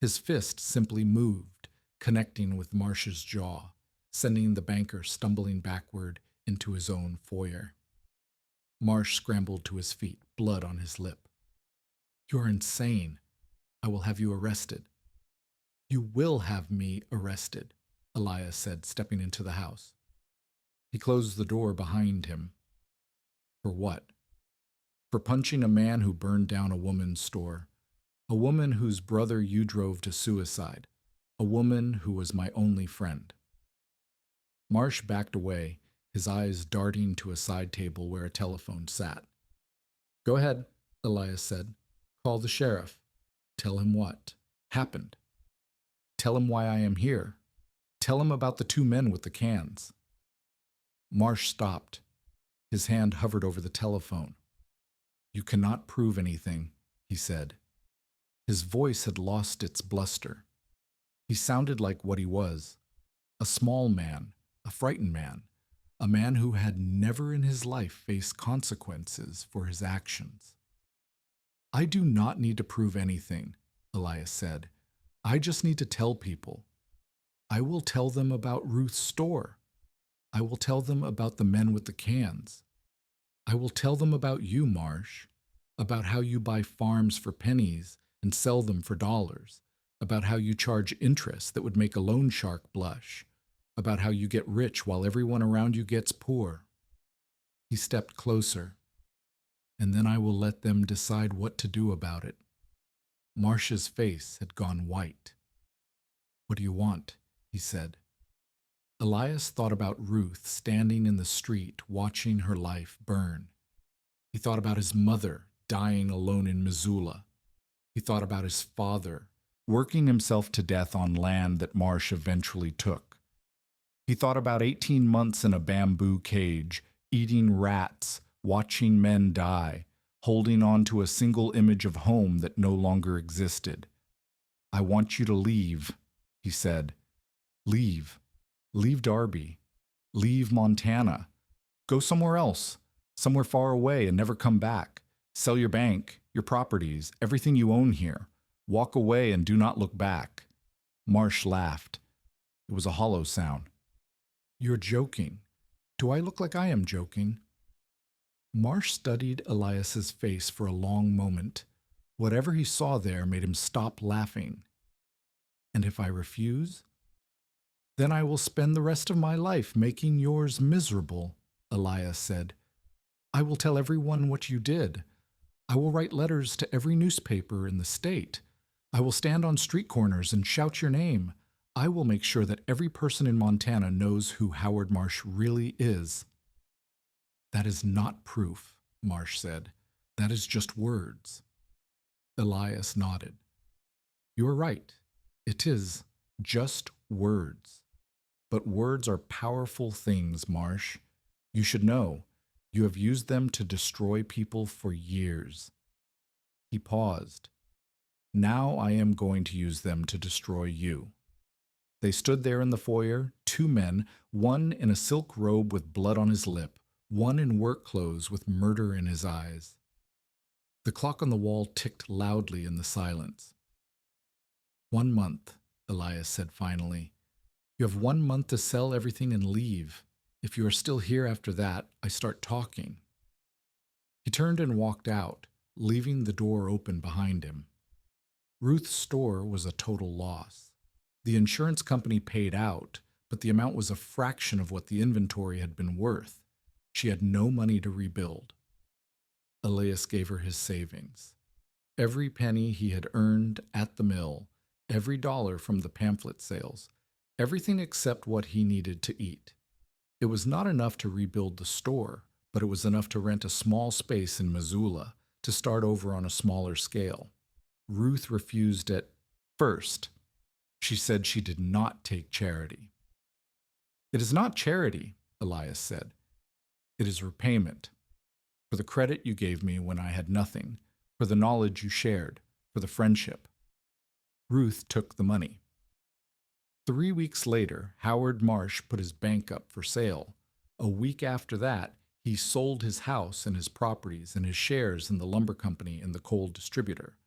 His fist simply moved, connecting with Marsh's jaw, sending the banker stumbling backward into his own foyer. Marsh scrambled to his feet, blood on his lip. You're insane. I will have you arrested. You will have me arrested, Elias said, stepping into the house. He closed the door behind him. For what? For punching a man who burned down a woman's store, a woman whose brother you drove to suicide, a woman who was my only friend. Marsh backed away, his eyes darting to a side table where a telephone sat. Go ahead, Elias said. Call the sheriff. Tell him what happened. Tell him why I am here. Tell him about the two men with the cans. Marsh stopped. His hand hovered over the telephone. You cannot prove anything, he said. His voice had lost its bluster. He sounded like what he was, a small man, a frightened man, a man who had never in his life faced consequences for his actions. I do not need to prove anything, Elias said. I just need to tell people. I will tell them about Ruth's store. I will tell them about the men with the cans. I will tell them about you, Marsh, about how you buy farms for pennies and sell them for dollars, about how you charge interest that would make a loan shark blush, about how you get rich while everyone around you gets poor. He stepped closer, and then I will let them decide what to do about it. Marsh's face had gone white. What do you want? He said. Elias thought about Ruth standing in the street watching her life burn. He thought about his mother dying alone in Missoula. He thought about his father working himself to death on land that Marsh eventually took. He thought about 18 months in a bamboo cage, eating rats, watching men die, holding on to a single image of home that no longer existed. I want you to leave, he said. Leave. Leave Darby. Leave Montana. Go somewhere else, somewhere far away and never come back. Sell your bank, your properties, everything you own here. Walk away and do not look back. Marsh laughed. It was a hollow sound. You're joking. Do I look like I am joking? Marsh studied Elias's face for a long moment. Whatever he saw there made him stop laughing. And if I refuse? Then I will spend the rest of my life making yours miserable, Elias said. I will tell everyone what you did. I will write letters to every newspaper in the state. I will stand on street corners and shout your name. I will make sure that every person in Montana knows who Howard Marsh really is. That is not proof, Marsh said. That is just words. Elias nodded. You are right. It is just words. But words are powerful things, Marsh. You should know. You have used them to destroy people for years. He paused. Now I am going to use them to destroy you. They stood there in the foyer, two men, one in a silk robe with blood on his lip, one in work clothes with murder in his eyes. The clock on the wall ticked loudly in the silence. 1 month, Elias said finally. You have 1 month to sell everything and leave. If you are still here after that, I start talking. He turned and walked out, leaving the door open behind him. Ruth's store was a total loss. The insurance company paid out, but the amount was a fraction of what the inventory had been worth. She had no money to rebuild. Elias gave her his savings. Every penny he had earned at the mill, every dollar from the pamphlet sales, everything except what he needed to eat. It was not enough to rebuild the store, but it was enough to rent a small space in Missoula to start over on a smaller scale. Ruth refused at first. She said she did not take charity. "It is not charity," Elias said. "It is repayment. For the credit you gave me when I had nothing, for the knowledge you shared, for the friendship." Ruth took the money. 3 weeks later, Howard Marsh put his bank up for sale. A week after that, he sold his house and his properties and his shares in the lumber company and the coal distributor.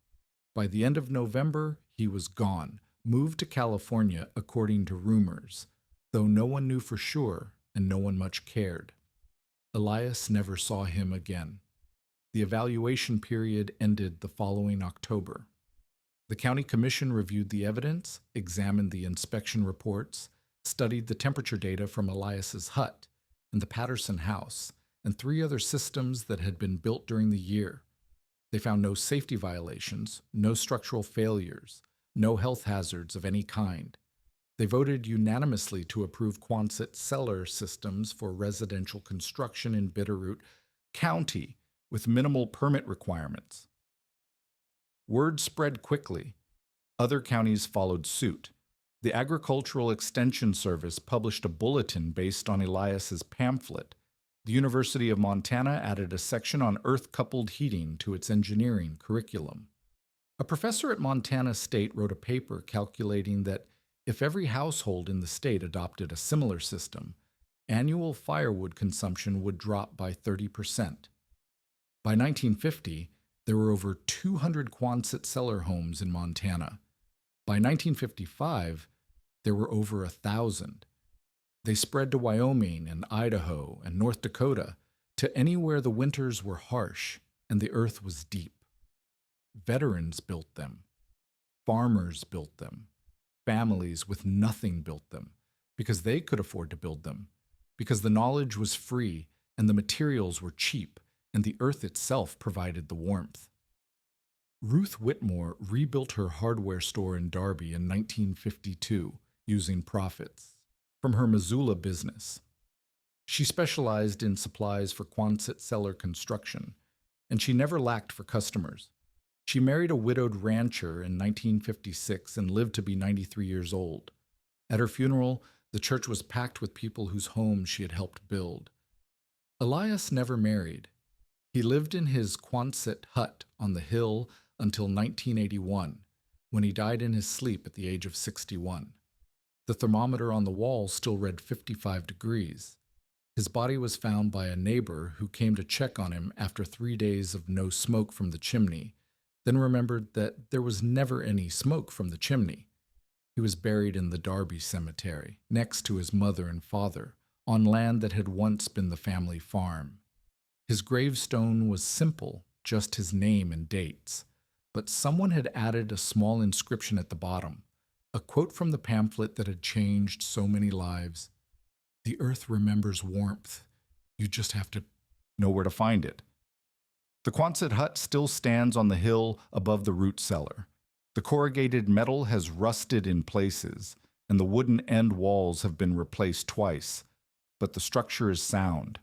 By the end of November, he was gone, moved to California according to rumors, though no one knew for sure and no one much cared. Elias never saw him again. The evaluation period ended the following October. The county commission reviewed the evidence, examined the inspection reports, studied the temperature data from Elias's hut and the Patterson house, and 3 other systems that had been built during the year. They found no safety violations, no structural failures, no health hazards of any kind. They voted unanimously to approve Quonset Cellar systems for residential construction in Bitterroot County with minimal permit requirements. Word spread quickly. Other counties followed suit. The Agricultural Extension Service published a bulletin based on Elias's pamphlet. The University of Montana added a section on earth-coupled heating to its engineering curriculum. A professor at Montana State wrote a paper calculating that if every household in the state adopted a similar system, annual firewood consumption would drop by 30%. By 1950, there were over 200 Quonset cellar homes in Montana. By 1955, there were over 1,000. They spread to Wyoming and Idaho and North Dakota, to anywhere the winters were harsh and the earth was deep. Veterans built them. Farmers built them. Families with nothing built them, because they could afford to build them, because the knowledge was free and the materials were cheap, and the earth itself provided the warmth. Ruth Whitmore rebuilt her hardware store in Darby in 1952 using profits from her Missoula business. She specialized in supplies for Quonset cellar construction, and she never lacked for customers. She married a widowed rancher in 1956 and lived to be 93 years old. At her funeral, the church was packed with people whose homes she had helped build. Elias never married. He lived in his Quonset hut on the hill until 1981, when he died in his sleep at the age of 61. The thermometer on the wall still read 55 degrees. His body was found by a neighbor who came to check on him after 3 days of no smoke from the chimney, then remembered that there was never any smoke from the chimney. He was buried in the Darby Cemetery, next to his mother and father, on land that had once been the family farm. His gravestone was simple, just his name and dates, but someone had added a small inscription at the bottom, a quote from the pamphlet that had changed so many lives. "The earth remembers warmth. You just have to know where to find it." The Quonset hut still stands on the hill above the root cellar. The corrugated metal has rusted in places, and the wooden end walls have been replaced twice, but the structure is sound.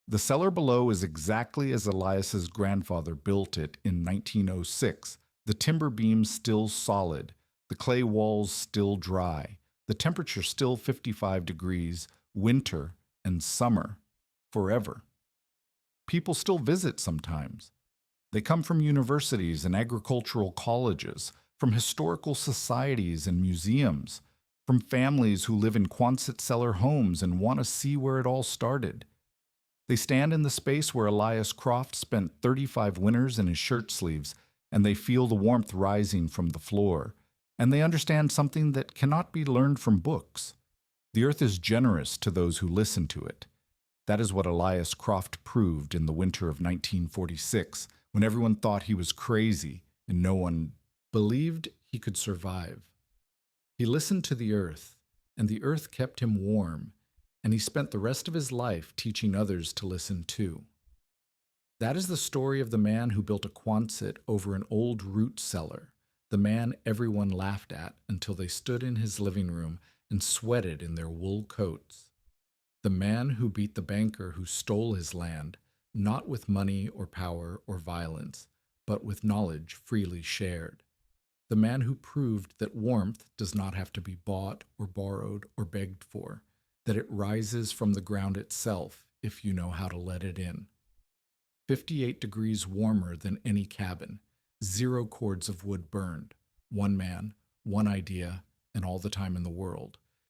The cellar below is exactly as Elias's grandfather built it in 1906, the timber beams still solid, the clay walls still dry, the temperature still 55 degrees, winter and summer, forever. People still visit sometimes. They come from universities and agricultural colleges, from historical societies and museums, from families who live in Quonset cellar homes and want to see where it all started. They stand in the space where Elias Croft spent 35 winters in his shirt sleeves, and they feel the warmth rising from the floor, and they understand something that cannot be learned from books. The earth is generous to those who listen to it. That is what Elias Croft proved in the winter of 1946, when everyone thought he was crazy and no one believed he could survive. He listened to the earth, and the earth kept him warm, and he spent the rest of his life teaching others to listen too. That is the story of the man who built a Quonset over an old root cellar, the man everyone laughed at until they stood in his living room and sweated in their wool coats. The man who beat the banker who stole his land, not with money or power or violence, but with knowledge freely shared. The man who proved that warmth does not have to be bought or borrowed or begged for, that it rises from the ground itself if you know how to let it in. 58 degrees warmer than any cabin, 0 cords of wood burned, one man, one idea, and all the time in the world.